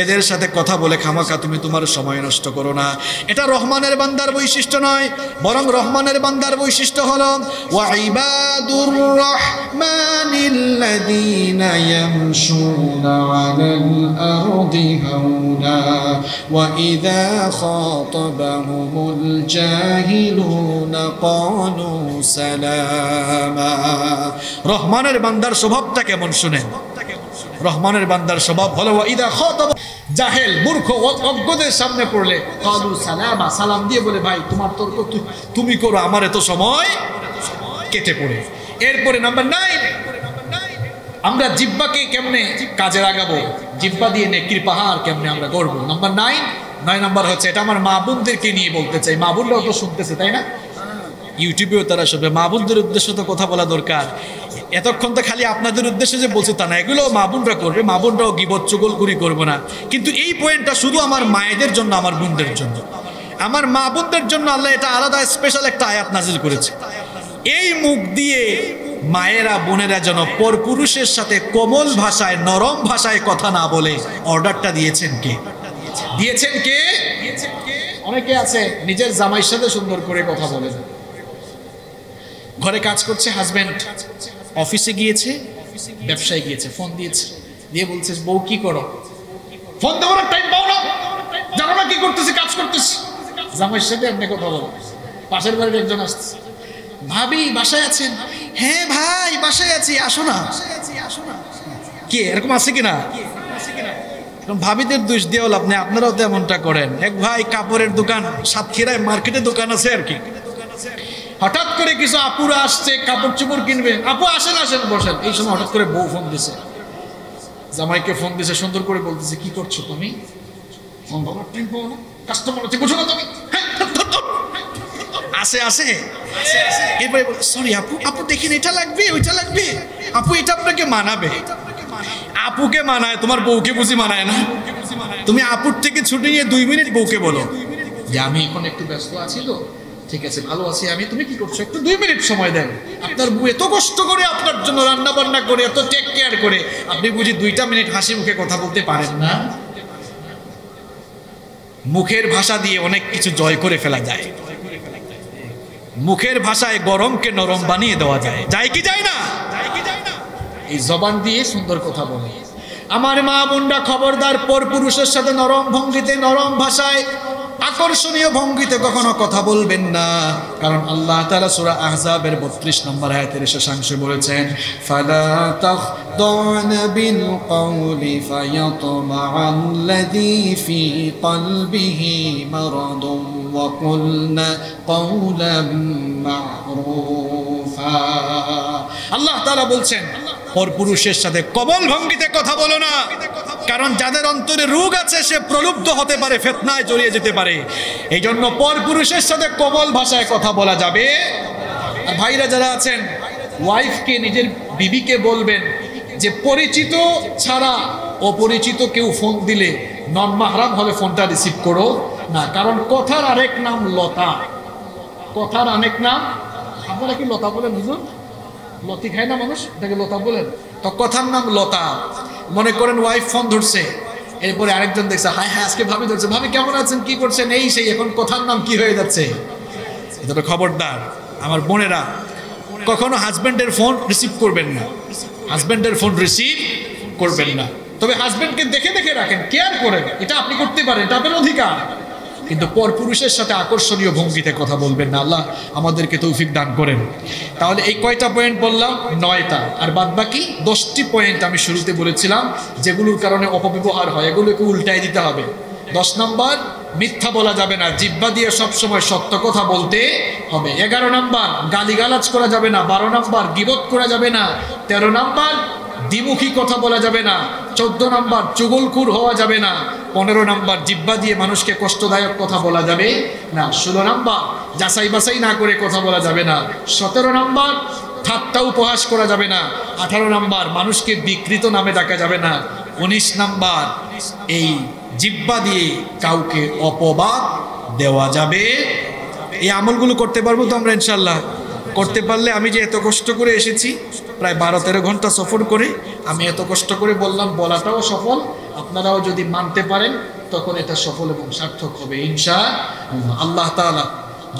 এদের সাথে কথা বলে খামাখা তুমি তোমার সময় নষ্ট করো না। এটা রহমানের বান্দার বৈশিষ্ট্য নয়, বরং রহমানের বান্দার বৈশিষ্ট্য হলো ওয়া ইবাদুর রাহমানিল্লাযীনা ইয়ামশুনা আলাল আরদি হাওনা ওয়া ইযা খাতাবাহুমুল জাহিলুনা ক্বালু সালামা। রহমানের বান্দার স্বভাবটা কেমন শুনেন। রহমানের বান্দার স্বভাব হলো ওয়াইদা খাতাব, জাহেল মূর্খ অজ্ঞদের সামনে পড়লে কালু সালামা, সালাম দিয়ে বলে ভাই তোমার তর্ক তুমি করো, আমার এত সময় কেটে পড়ে। এরপরে নাম্বার 9, আমরা জিহ্বাকে কেমনে কাজে লাগাবো, জিহ্বা দিয়ে নেকির পাহাড় কেমনে আমরা গড়বো। নাম্বার 9 নাম্বার হচ্ছে, এটা আমার মা বোনদেরকে নিয়ে বলতে চাই। মা বোনরাও তো শুনতেছে তাই না, ইউটিউবেও তারা শুনবে। মা বোনদের উদ্দেশ্যে তো কথা বলা দরকার। এতক্ষণ তো খালি আপনাদের উদ্দেশ্যে যে বলছে তা না, এগুলো মা বোনরা করবে, মা বোনরাও গীবত চুগলখড়ি করবো না। কিন্তু এই পয়েন্টটা শুধু আমার মায়েদের জন্য, আমার বোনদের জন্য, আমার মা বোনদের জন্য আল্লাহ এটা আলাদা স্পেশাল একটা আয়াত নাজিল করেছে। এই মুখ দিয়ে মায়েরা বোনেরা যেন পরপুরুষের সাথে কোমল ভাষায় নরম ভাষায় কথা না বলে অর্ডারটা দিয়েছেন কে? দিয়েছেন কে? অনেকে আছে নিজের জামাইয়ের সাথে সুন্দর করে কথা বলে, ঘরে কাজ করছে, হাজব্যান্ড অফিসে গিয়েছে, ব্যবসায় গিয়েছে, ফোন দিয়েছে, দিয়ে বলছে বউ কি করো, ফোন দেওয়ার টাইম পাও না, জানো না কি করতেছি, কাজ করতেছি। জামাইয়ের সাথে আপনি কথা বলো। পাশের বাড়ির একজন আসছে, ভাবি বাসায় আছেন? হ্যাঁ ভাই বাসায় আছি, আসো না। কি এরকম আছে কিনা? ভাবিদের দোষ দিয়েও লাভ নেই, আপনারাও তো এমনটা করেন। এক ভাই কাপড়ের দোকান, সাতক্ষীরায় মার্কেটে দোকান আছে আর কি, হঠাৎ করে কিছু আপুরা আসছে কাপড় চোপড় কিনবে, আপু আসেন আসেন বসেন। এই সময় হঠাৎ করে বউ ফোন দিছে, জামাইকে ফোন দিছে, সুন্দর করে বলতেছে কি করছো তুমি, কাস্টমার আছে বুঝো না তুমি, আসে আসে। এরপরে সরি আপু, আপু দেখেন এটা লাগবে ওইটা লাগবে, আপু এটা আপনাকে মানাবে। আপুকে মানায়, তোমার বউকে বুঝি মানায় না। তুমি আপুর থেকে ছুটে নিয়ে 2 মিনিট বউকে বলো যে আমি এখন একটু ব্যস্ত আছি, তো ঠিক আছে ভালো আছি আমি, তুমি কি করছো, একটু 2 মিনিট সময় দেন। আপনার বউ এত কষ্ট করে আপনার জন্য রান্না বান্না করে, এত টেক কেয়ার করে, আপনি বুঝি 2টা মিনিট হাসি মুখে কথা বলতে পারেন না? মুখের ভাষা দিয়ে অনেক কিছু জয় করে ফেলা যায়। মুখের ভাষায় গরমকে নরম বানিয়ে দেওয়া যায়, যায় কি যায় না? এই জবান দিয়ে সুন্দর কথা বলে। আমার মা বোনরা খবরদার, পরপুরুষের সাথে নরম ভঙ্গিতে, নরম ভাষায়, আকর্ষণীয় ভঙ্গিতে কখনো কথা বলবেন না। কারণ আল্লাহ তাআলা সূরা আহজাবের 32 নম্বর আয়াতের শেষাংশে বলেছেন ফালা তাখদানা বিল কওলি ফায়াতমাআল্লাযী ফি কলবিহি মারাদুন ওয়া কুলনা কওলাম মা'রুফা। আল্লাহ তাআলা বলছেন পরপুরুষের সাথে কবল ভঙ্গিতে কথা বলো না, কারণ যাদের অন্তরে রোগ আছে সে প্রলুব্ধ হতে পারে, ফিতনায় জড়িয়ে যেতে পারে। এই জন্য পরপুরুষের সাথে কবল ভাষায় কথা বলা যাবে। আর ভাইরা যারা আছেন, ওয়াইফকে, নিজের বিবিকে বলবেন যে পরিচিত ছাড়া অপরিচিত কেউ ফোন দিলে, নন মাহরাম হলে ফোনটা রিসিভ করো না। কারণ কথার আরেক নাম লতা, কথার আরেক নাম, আপনারা কি লতা বলেন হুজুর? লতি খায় না মানুষ, এটাকে লতা বলেন তো, কথার নাম লতা। মনে করেন ওয়াইফ ফোন ধরছে, এরপরে আরেকজন দেখছে হায় হায় আজকে ভাবি ধরছে, ভাবি কেমন আছেন, কি করছেন, এই সেই, এখন কথার নাম কি হয়ে যাচ্ছে। তবে খবরদার আমার বোনেরা, কখনো হাজব্যান্ডের ফোন রিসিভ করবেন না, হাজব্যান্ডের ফোন রিসিভ করবেন না। তবে হাজব্যান্ডকে দেখে দেখে রাখেন, কেয়ার করেন, এটা আপনি করতে পারেন, এটা আপনার অধিকার। কিন্তু পরপুরুষের সাথে আকর্ষণীয় ভঙ্গিতে কথা বলবেন না। আল্লাহ আমাদেরকে তৌফিক দান করেন। তাহলে এই কয়টা পয়েন্ট বললাম? 9টা। আর বাদ বাকি 10টি পয়েন্ট আমি শুরুতে বলেছিলাম যেগুলোর কারণে অপব্যবহার হয়, এগুলোকে উল্টাই দিতে হবে। 10 নম্বর, মিথ্যা বলা যাবে না, জিহ্বা দিয়ে সবসময় সত্য কথা বলতে হবে। 11 নাম্বার গালিগালাজ করা যাবে না। 12 নাম্বার গীবত করা যাবে না। 13 নাম্বার দ্বিমুখী কথা বলা যাবে না। 14 নাম্বার চুগলখোর হওয়া যাবে না। 15 নাম্বার জিহ্বা দিয়ে মানুষকে কষ্টদায়ক কথা বলা যাবে না। 16 নাম্বার যাচাই বাছাই না করে কথা বলা যাবে না। 17 নাম্বার ঠাট্টা উপহাস করা যাবে না। 18 নাম্বার মানুষকে বিকৃত নামে ডাকা যাবে না। 19 নাম্বার এই জিহ্বা দিয়ে কাউকে অপবাদ দেওয়া যাবে। এই আমলগুলো করতে পারবো তো আমরা ইনশাল্লাহ? করতে পারলে আমি যে এত কষ্ট করে এসেছি, প্রায় 12-13 ঘন্টা সফর করে আমি এত কষ্ট করে বললাম, বলাটাও সফল। আপনারাও যদি মানতে পারেন তখন এটা সফল এবং সার্থক হবে ইনশাআল্লাহ। আল্লাহ তাআলা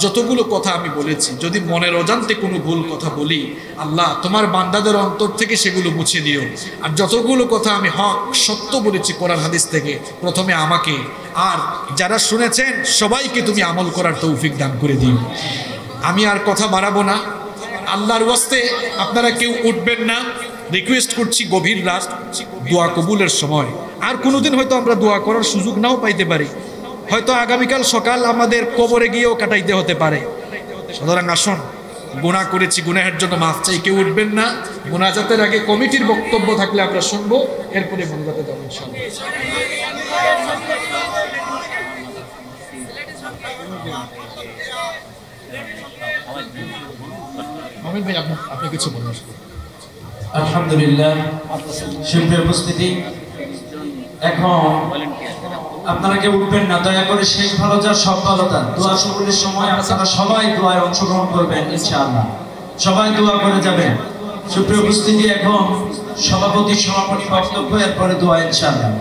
যতগুলো কথা আমি বলেছি, যদি মনের অজান্তে কোনো ভুল কথা বলি, আল্লাহ তোমার বান্দাদের অন্তর থেকে সেগুলো মুছে দিও। আর যতগুলো কথা আমি হক সত্য বলেছি কোরআন হাদিস থেকে, প্রথমে আমাকে আর যারা শুনেছেন সবাইকে তুমি আমল করার তৌফিক দান করে দিও। আমি আর কথা বাড়াবো না। আল্লাহর ওয়াস্তে আপনারা কেউ উঠবেন না, রিকোয়েস্ট করছি। গভীর রাত, দোয়া কবুলের সময়। আর কোনোদিন হয়তো আমরা দোয়া করার সুযোগ নাও পাইতে পারি, হয়তো আগামীকাল সকাল আমাদের কবরে গিয়েও কাটাইতে হতে পারে। সুতরাং আসুন, গুনাহ করেছি, গুনাহের জন্য মাফ চাই। কেউ উঠবেন না। মুনাজাতের আগে কমিটির বক্তব্য থাকলে আমরা শুনবো, এরপরে মুনাজাতে যাব ইনশাআল্লাহ। আমিন ভাই, আপনি কিছু বলুন। আলহামদুলিল্লাহ, সুপ্রিয় উপস্থিতি, এখন আপনারা কেউ উঠবেন না, দয়া করে শেষ ভালো যার সব ভালো তার। দোয়া শুরুর সময় আপনারা সবাই দোয়ায় অংশগ্রহণ করবেন ইনশাআল্লাহ, সবাই দোয়া করে যাবেন। সুপ্রিয় উপস্থিতি, এখন সভাপতি বক্তব্য, এরপরে দোয়া ইনশাআল্লাহ।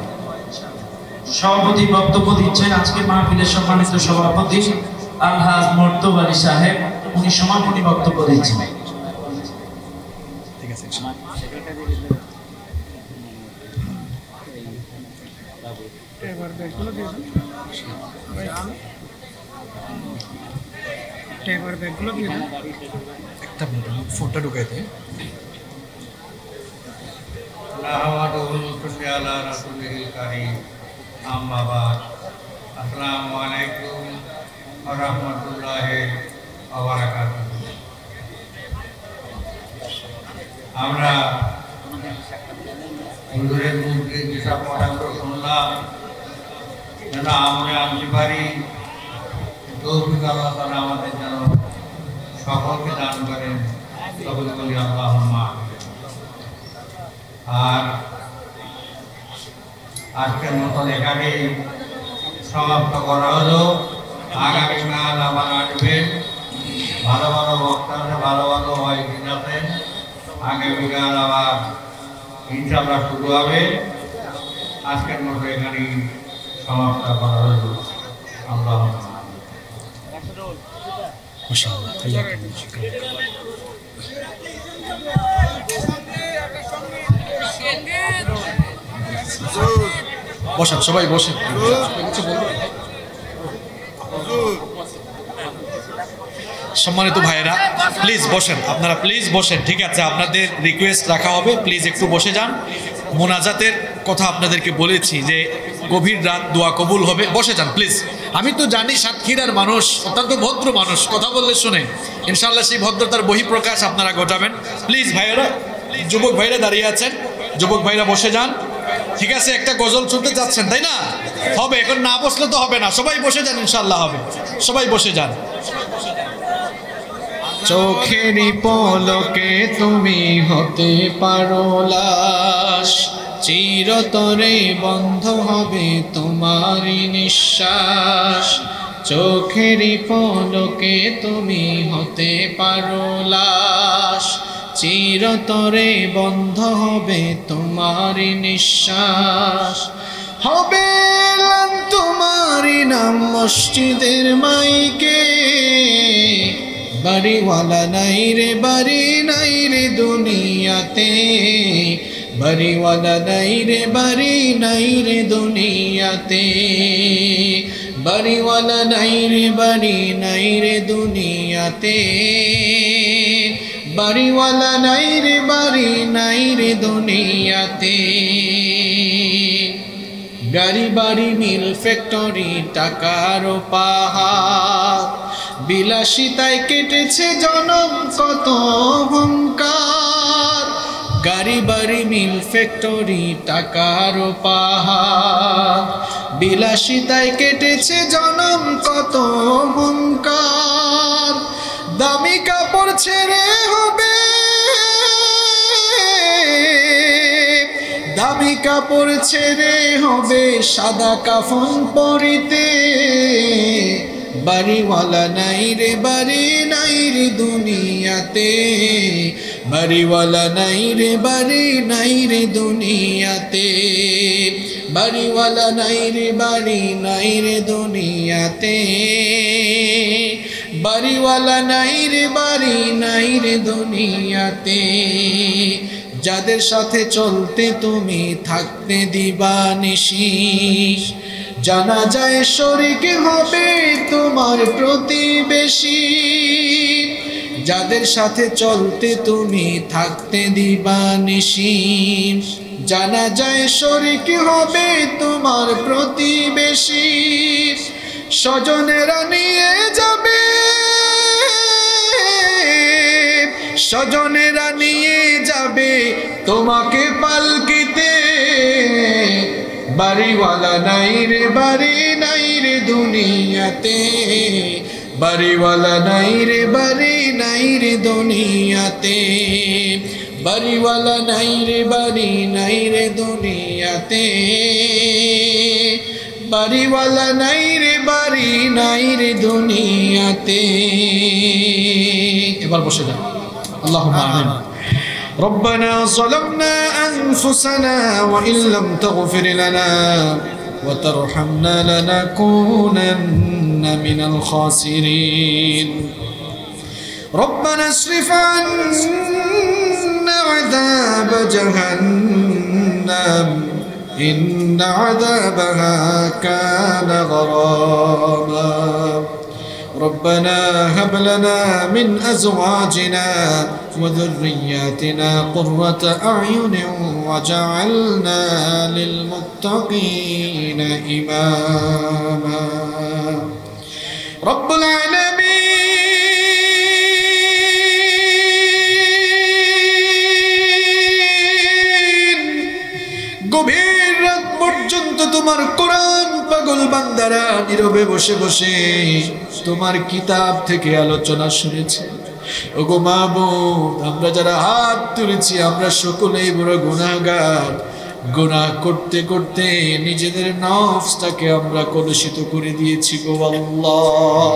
সভাপতি বক্তব্য দিচ্ছেন আজকের মাহফিলের সম্মানিত সভাপতি আলহাজ মর্তব আলী সাহেব, উনি সমাপনী বক্তব্য দিচ্ছেন। ঠিক আছে। একটা ফোনটা ঢুকাইতে। আসসালামু আলাইকুম ওয়া রাহমাতুল্লাহি ওয়া বারাকাতুহু। আমরা হুজুরের মুখে যেসব কথাগুলো শুনলাম, যেন আমরা আনতে পারি, তৌফিক আল্লাহ তাআলা আমাদের যেন সকলকে দান করেন, সকল বলি আল্লাহুম্মা। আর আজকের মতন এখানেই সমাপ্ত করা হলো। আগামীকাল আবার আসবেন, ভালো ভালো বক্তারা, ভালো ভালো ওয়াইজিন আছেন। আগামীকাল আবার ইনশাআল্লাহ শুরু হবে। আজকের মতো এখানেই সমাপ্ত করা হলো। আল্লাহ বসেন, সবাই বসেন। সম্মানিত ভাইয়েরা, প্লিজ বসেন, আপনারা প্লিজ বসেন। ঠিক আছে, আপনাদের রিকোয়েস্ট রাখা হবে, প্লিজ একটু বসে যান। মোনাজাতের কথা আপনাদেরকে বলেছি যে গভীর রাত, দোয়া কবুল হবে। বসে যান প্লিজ। আমি তো জানি সাতক্ষীরার মানুষ অত্যন্ত ভদ্র মানুষ, কথা বললে শুনে। ইনশাআল্লাহ সেই ভদ্রতার বহিঃপ্রকাশ আপনারা ঘটাবেন। প্লিজ ভাইয়েরা, যুবক ভাইরা দাঁড়িয়ে আছেন, যুবক ভাইরা বসে যান। ঠিক আছে, একটা গজল শুনতে যাচ্ছেন তাই না? হবে, এখন না বসলে তো হবে না। সবাই বসে যান, ইনশাআল্লাহ হবে। সবাই বসে যান। চোখেরই পলকে তুমি হতে পারো লাশ, চিরতরে বন্ধ হবে তোমারই নিঃশ্বাস। চোখেরই পলকে তুমি হতে পারো লাশ, চিরতরে বন্ধ হবে তোমারই নিঃশ্বাস। হবে তোমারই নাম মসজিদের মাইকে, বাড়িওয়ালা নাই রে, বাড়ি নাই রে দুনিয়াতে। বাড়িওয়ালা নাই রে, বাড়ি নাই রে দুনিয়াতে। বাড়িওয়ালা নাই রে, বাড়ি নাই রে দুনিয়াতে। বাড়িওয়ালা নাই রে, বাড়ি নাই রে দুনিয়াতে। গাড়ি বাড়ি মিল ফ্যাক্টরি টাকার পাহাড়, বিলাসিতায় কেটেছে জনম কত অহংকার, গাড়ি বাড়ি মিল ফ্যাক্টরি টাকার পাহাড়, বিলাসিতায় কেটেছে জনম কত অহংকার, দামি কাপড় ছেড়ে হবে, দামি কাপড় ছেড়ে হবে সাদা কাফন পরিতে, বাড়িওয়ালা নাই রে বাড়ি নাই রে দুনিয়াতে, বাড়িওয়ালা নাই রে বাড়ি নাই রে দুনিয়াতে, বাড়িওয়ালা নাই রে বাড়ি নাই রে দুনিয়াতে, বাড়িওয়ালা নাই রে বাড়ি নাই রে দুনিয়াতে, যাদের সাথে চলতে তুমি থাকতে দিবানিশি, জানা যায় শরীক হবে তোমার প্রতিবেশী, যাদের সাথে চলতে তুমি থাকতে দিবানিশি, জানা যায় শরীক হবে তোমার প্রতিবেশী, স্বজনেরা নিয়ে যাবে, স্বজনেরা নিয়ে যাবে তোমাকে পালকিতে, বাড়িওয়ালা নাই রে বাড়ি নাই রে দুনিয়াতে, বাড়িওয়ালা নাই রে বাড়ি নাই রে দুনিয়াতে, বাড়িওয়ালা নাই রে বাড়ি নাই রে দুনিয়াতে, বাড়িওয়ালা নাই রে বাড়ি নাই রে দুনিয়াতে। এবার বসে যাও। আল্লাহুম্মা আমিন। ربنا ظلمنا أنفسنا وإن لم تغفر لنا وترحمنا لنكونن من الخاسرين ربنا اصرف عنا عذاب جهنم إن عذابها كان غراما ربنا هب لنا من أزواجنا وذرياتنا قرة أعين وجعلنا للمتقين إماما رب العالمين গভীর রাত পর্যন্ত তোমার কোরআন পাগল বান্দারা নীরবে বসে বসে তোমার কিতাব থেকে আলোচনা শুনেছে। ওগো মাবুদ, আমরা যারা হাত তুলেছি আমরা সকলেই বড় গুনাহগার, গুনাহ করতে করতে নিজেদের নফসটাকে আমরা কলুষিত করে দিয়েছি গো আল্লাহ।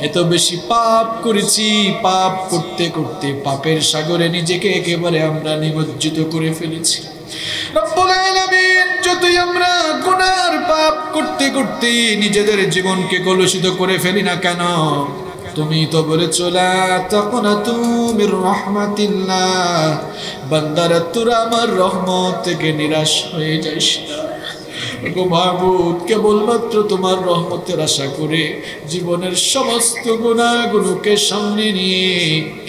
এত বেশি পাপ করেছি, পাপ করতে করতে পাপের সাগরে নিজেকে একেবারে আমরা নিমজ্জিত করে ফেলেছি। রব্বুল আলামিন, যতই আমরা গুনার পাপ করতে করতে নিজেদের জীবনকে কলুষিত করে ফেলি না কেন, তুমি তো বলেছো লা তাকনাতু মির রাহমাতিল্লাহ, বান্দারা তোরা আমার রহমত থেকে নিরাশ হয়ে যাস না। গো মাবুদ, কেবলমাত্র তোমার রহমতের আশা করে জীবনের সমস্ত গুনাহগুলোকে সামনে নিয়ে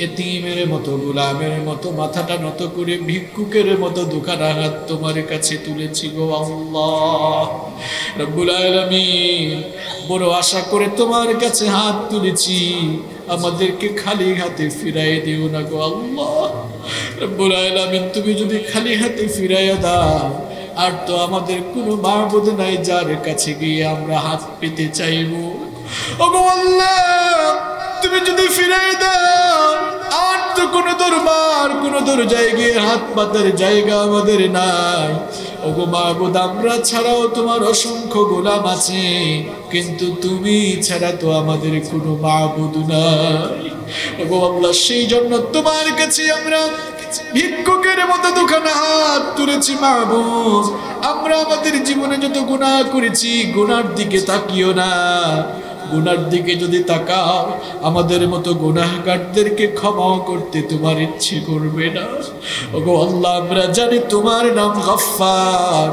এতিমের মতো গোলামের মতো মাথাটা নত করে ভিক্ষুকের মতো দুখানা হাত তোমার কাছে তুলেছি গো আল্লাহ রব্বুল আলামিন। বড় আশা করে তোমার কাছে হাত তুলেছি, আমাদেরকে খালি হাতে ফিরাই দিও না গো আল্লাহ রব্বুল আলামিন। তুমি যদি খালি হাতে ফিরাইয়া দাও, আর তো আমাদের কোনো মাবুদ নাই যার কাছে গিয়ে আমরা হাত পেতে চাইবো। ওগো আল্লাহ, তুমি যদি ফিরাই দাও, আর তো কোনো দরবার কোনো দরজায় গিয়ে হাত পাতার জায়গা আমাদের নাই। ওগো মাবুদ, আমরা ছাড়াও তোমার অসংখ্য গোলাম আছে, কিন্তু তুমি ছাড়া তো আমাদের কোনো মাবুদ নাই। ওগো আল্লাহ, সেই জন্য তোমার কাছে আমরা ভিক্ষুকের মতো দুখানা হাত তুলেছি মাবুদ। আমরা আমাদের জীবনে যত গুনাহ করেছি, গুনার দিকে তাকিও না। গুনার দিকে যদি তাকাও, আমাদের মতো গুনাহগারদেরকে ক্ষমা করতে তোমার ইচ্ছে করবে না। ওগো আল্লাহ, আমরা জানি তোমার নাম গফফার।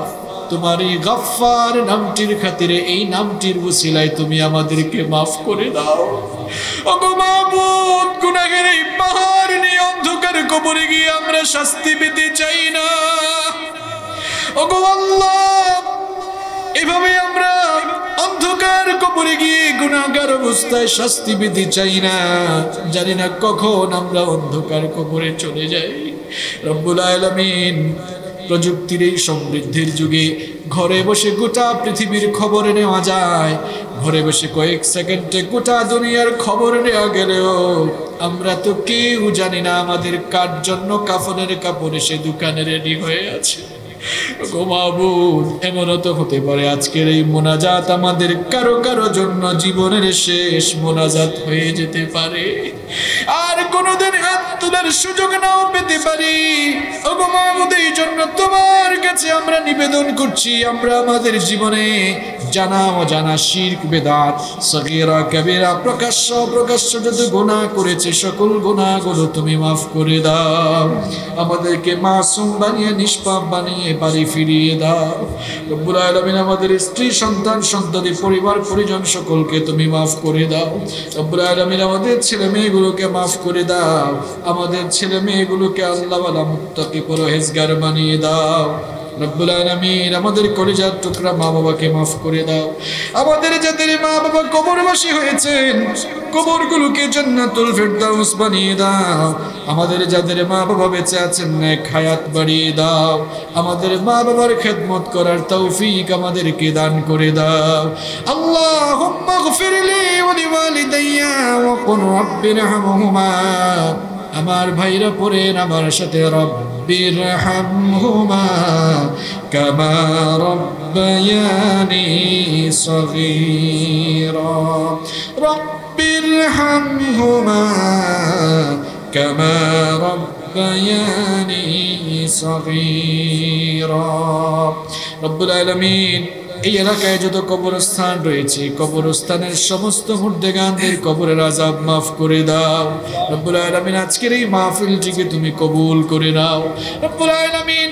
তোমার এই গফফার নামটির খাতিরে, এই নামটির ওসিলায় তুমি আমাদেরকে মাফ করে দাও। ওগো মাবুদ, গুনাহের এই পাহাড় নিয়ে অন্ধকার কবরে গিয়ে আমরা শাস্তি পেতে চাই না। ওগো আল্লাহ, এভাবে আমরা অন্ধকার কবরে গিয়ে গুনাহগার অবস্থায় শাস্তি পেতে চাই না। জানি না কখন আমরা অন্ধকার কবরে চলে যাই। রব্বুল আলামিন প্রযুক্তির এই সমৃদ্ধির যুগে ঘরে বসে গোটা পৃথিবীর খবর নেওয়া যায়। ঘরে বসে কয়েক সেকেন্ডে গোটা দুনিয়ার খবর নেওয়া গেলেও আমরা তো কেউ জানি না আমাদের কার জন্য কাফনের কাপড় এসে দোকানে রেডি হয়ে আছে। গো মাবুদ, এমনও তো হতে পারে আজকের এই মোনাজাত আমাদের কারো কারো জন্য জীবনের শেষ মোনাজাত হয়ে যেতে পারে, আর কোনোদিন হাত তোলার সুযোগ নাও পেতে পারি। ও গো মাবুদ, এই জন্য তোমার কাছে আমরা নিবেদন করছি, আমরা আমাদের জীবনে জানা অজানা শিরক বেদাত সগীরা কবিরা প্রকাশ্য অপ্রকাশ্য যত গুনাহ করেছে সকল গুনাহগুলো তুমি মাফ করে দাও। আমাদেরকে মাসুম বানিয়ে নিষ্পাপ বানিয়ে বাড়ি ফিরিয়ে দাও। রব্বুল আলামিন আমাদের স্ত্রী সন্তান সন্ততি পরিবার পরিজন সকলকে তুমি মাফ করে দাও। রব্বুল আলামিন আমাদের ছেলে মেয়েগুলোকে মাফ করে দাও। আমাদের ছেলে মেয়েগুলোকে আল্লাহওয়ালা মুত্তাকি পরহেজগার বানিয়ে দাও। রব্বুল আলামিন আমাদের কলিজার টুকরা মা বাবাকে মাফ করে দাও। আমাদের যাদের মা বাবা কবরবাসী হয়েছেন কবরগুলোকে জান্নাতুল ফেরদাউস বানিয়ে দাও। আমাদের যাদের মা বাবা বেঁচে আছেন নেক হায়াত বাড়িয়ে দাও। আমাদের মা বাবার খেদমত করার তৌফিক আমাদেরকে দান করে দাও। আল্লাহুম্মা গফিরলি ওয়া লিওয়ালিদাইয়া ওয়া কুল রাব্বিরহামহুমা। আমার ভাইরা পড়েন আমার সাথে, রব্বিরহামহুমা কামা রব্বায়ানি সগীরা। রব্বিরহামহুমা কামা রব্বায়ানি সগীরা। রব্বুল আলামিন এই এলাকায় যত কবরস্থান রয়েছে কবরস্থানের সমস্ত মুর্দেগানদের কবরের আযাব মাফ করে দাও। রব্বুল আলামিন আজকের এই মাহফিলটিকে তুমি কবুল করে নাও। রব্বুল আলামিন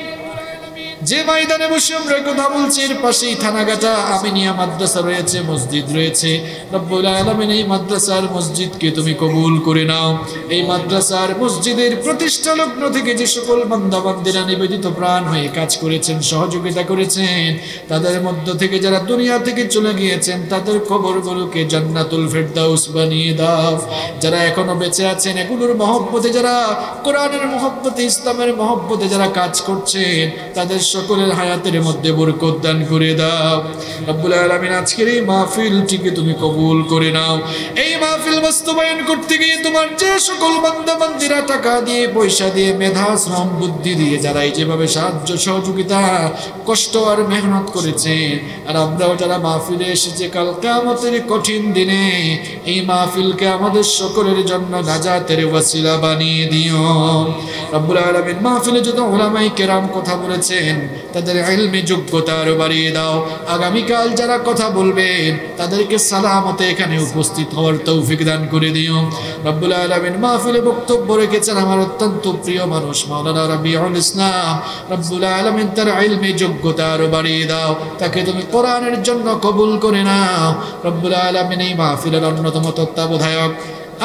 যে ময়দানে বসে আমরা কথা বলছি এর পাশেই থানাগাটা আমিনিয়া মাদ্রাসা রয়েছে, মসজিদ রয়েছে। রব্বুল আলামিন এই মাদ্রাসার মসজিদকে তুমি কবুল করে নাও। এই মাদ্রাসার মসজিদের প্রতিষ্ঠা লগ্ন থেকে যে সকল বান্দা বান্দিরা নিবেদিত প্রাণ হয়ে কাজ করেছেন সহযোগিতা করেছেন তাদের মধ্য থেকে যারা দুনিয়া থেকে চলে গিয়েছেন তাদের কবরগুলোকে জান্নাতুল ফেরদাউস বানিয়ে দাও। যারা এখনো বেঁচে আছেন এগুলোর মহব্বতে, যারা কোরআনের মহব্বতে ইসলামের মহব্বতে যারা কাজ করছেন তাদের সকলের হায়াতের মধ্যে বরকত দান করে দাও। রব্বুল আলামিন আজকের এই মাহফিলটিকে তুমি কবুল করে নাও। এই মাহফিল বাস্তবায়ন করতে গিয়ে তোমার যে সকল বান্দা বান্দিরা টাকা দিয়ে পয়সা দিয়ে মেধা শ্রম বুদ্ধি দিয়ে যারা এই যেভাবে সাহায্য সহযোগিতা কষ্ট আর মেহনত করেছেন, আর আমরাও যারা মাহফিলে এসেছি কাল কিয়ামতের কঠিন দিনে এই মাহফিলকে আমাদের সকলের জন্য নাজাতের ওয়াসিলা বানিয়ে দিও। রব্বুল আলামিন মাহফিলে যত উলামায়ে কেরাম কথা বলেছেন তাদের ইলমি যোগ্যতা আরো বাড়িয়ে দাও। আগামীকাল যারা কথা বলবেন তাদেরকে সালামতে এখানে উপস্থিত হওয়ার তৌফিক দান করে দিও। রব্বুল আলামিন মাহফিলে বক্তব্য রেখেছেন আমার অত্যন্ত প্রিয় মানুষ মাওলানা রবিউল ইসলাম। রব্বুল আলামিন তার ইলমি যোগ্যতা আরো বাড়িয়ে দাও, তাকে তুমি কোরআনের জন্য কবুল করে নাও। রব্বুল আলামিন এই মাহফিলের অন্যতম তত্ত্বাবধায়ক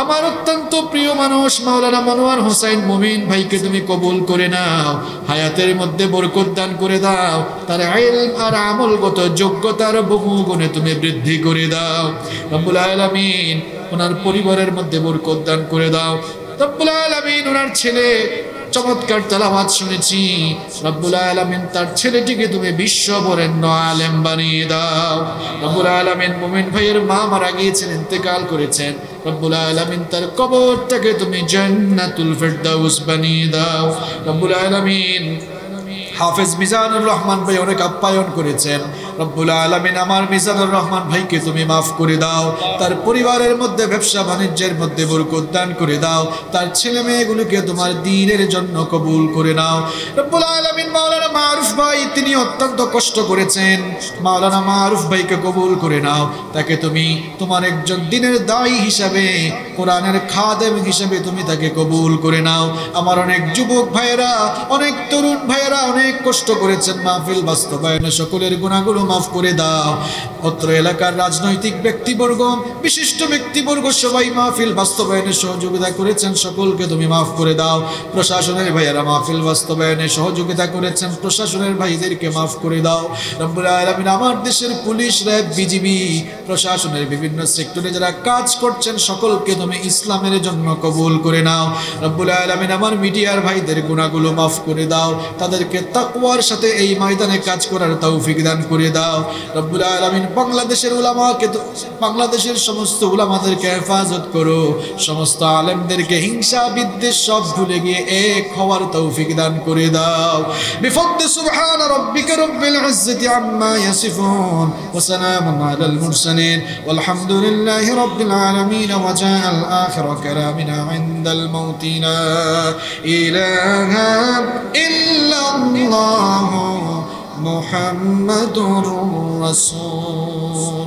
আমার অত্যন্ত প্রিয় মানুষ মাওলানা মনোয়ার হোসেন মুমিন ভাইকে তুমি কবুল করে নাও, হায়াতের মধ্যে বরকত দান করে দাও, তার ইলম আর আমলগত যোগ্যতার বহু গুণে তুমি বৃদ্ধি করে দাও। রব্বুল আলামিন ওনার পরিবারের মধ্যে বরকত দান করে দাও। রব্বুল আলামিন ওনার ছেলে চমৎকার তেলাওয়াত শুনেছি, রব্বুল আলামিন তার ছেলেটিকে তুমি বিশ্ববরেণ্য আলেম বানিয়ে দাও। রব্বুল আলামিন মুমিন ভাইয়ের মা মারা গিয়েছেন, ইন্তেকাল করেছেন, রব্বুল আলামিন তার কবরটাকে তুমি জান্নাতুল ফেরদাউস বানিয়ে দাও। রব্বুল আলামিন হাফেজ মিজানুর রহমান ভাই অনেক আপ্যায়ন করেছেন, রব্বুল আলামিন আমার মিজানুর রহমান ভাইকে তুমি মাফ করে দাও, তার পরিবারের মধ্যে ব্যবসা বাণিজ্যের মধ্যে বরকত দান করে দাও, তার ছেলে মেয়েগুলোকে তোমার দ্বীনের জন্য কবুল করে নাও। রব্বুল আলামিন মাওলানা মারুফ ভাই তিনি অত্যন্ত কষ্ট করেছেন, মাওলানা মারুফ ভাইকে কবুল করে নাও, তাকে তুমি তোমার একজন দ্বীনের দায়ী হিসাবে কোরআনের খাদেম হিসাবে তুমি তাকে কবুল করে নাও। আমার অনেক যুবক ভাইয়েরা অনেক তরুণ ভাইয়েরা অনেক কষ্ট করেছেন মাহফিল বাস্তবায়নে, সকলের গুনাহগুলো মাফ করে দাও। অত্র এলাকার রাজনৈতিক ব্যক্তিবর্গ, বিশিষ্ট ব্যক্তিবর্গ সবাই মাহফিল বাস্তবায়নে সহযোগিতা করেছেন, সকলকে তুমি মাফ করে দাও। প্রশাসনের ভাইয়েরা মাহফিল বাস্তবায়নে সহযোগিতা করেছেন, প্রশাসনের ভাইদেরকে মাফ করে দাও। রব্বুল আলামিন আমার দেশের পুলিশ, র্যাব, বিজিবি, প্রশাসনের বিভিন্ন সেক্টরে যারা কাজ করছেন সকলকে তুমি ইসলামের জন্য কবুল করে নাও। রব্বুল আলামিন আমার মিডিয়ার ভাইদের গুনাহগুলো মাফ করে দাও, তাদেরকে তাকওয়ার সাথে এই ময়দানে কাজ করার তৌফিক দান করে দাও। রব্বুল আলামিন বাংলাদেশের উলামাকে, বাংলাদেশের সমস্ত উলামাদেরকে হেফাজত করো, সমস্ত আলেমদেরকে হিংসা বিদ্বেষ সব ভুলে গিয়ে এক হওয়ার তৌফিক দান করে দাও। বিফদ্লি সুবহান রাব্বিকা রব্বিল ইজ্জাতি আম্মা ইয়াসিফুন ওয়া সালামুন আলাল মুরসালিন ওয়ালহামদুলিল্লাহি রাব্বিল আলামিন ওয়া জাআল আখির কালামিনা ইনদাল মাউতি লা ইলাহা ইল্লাল্লাহ মুহাম্মাদুর রাসূলুল্লাহ।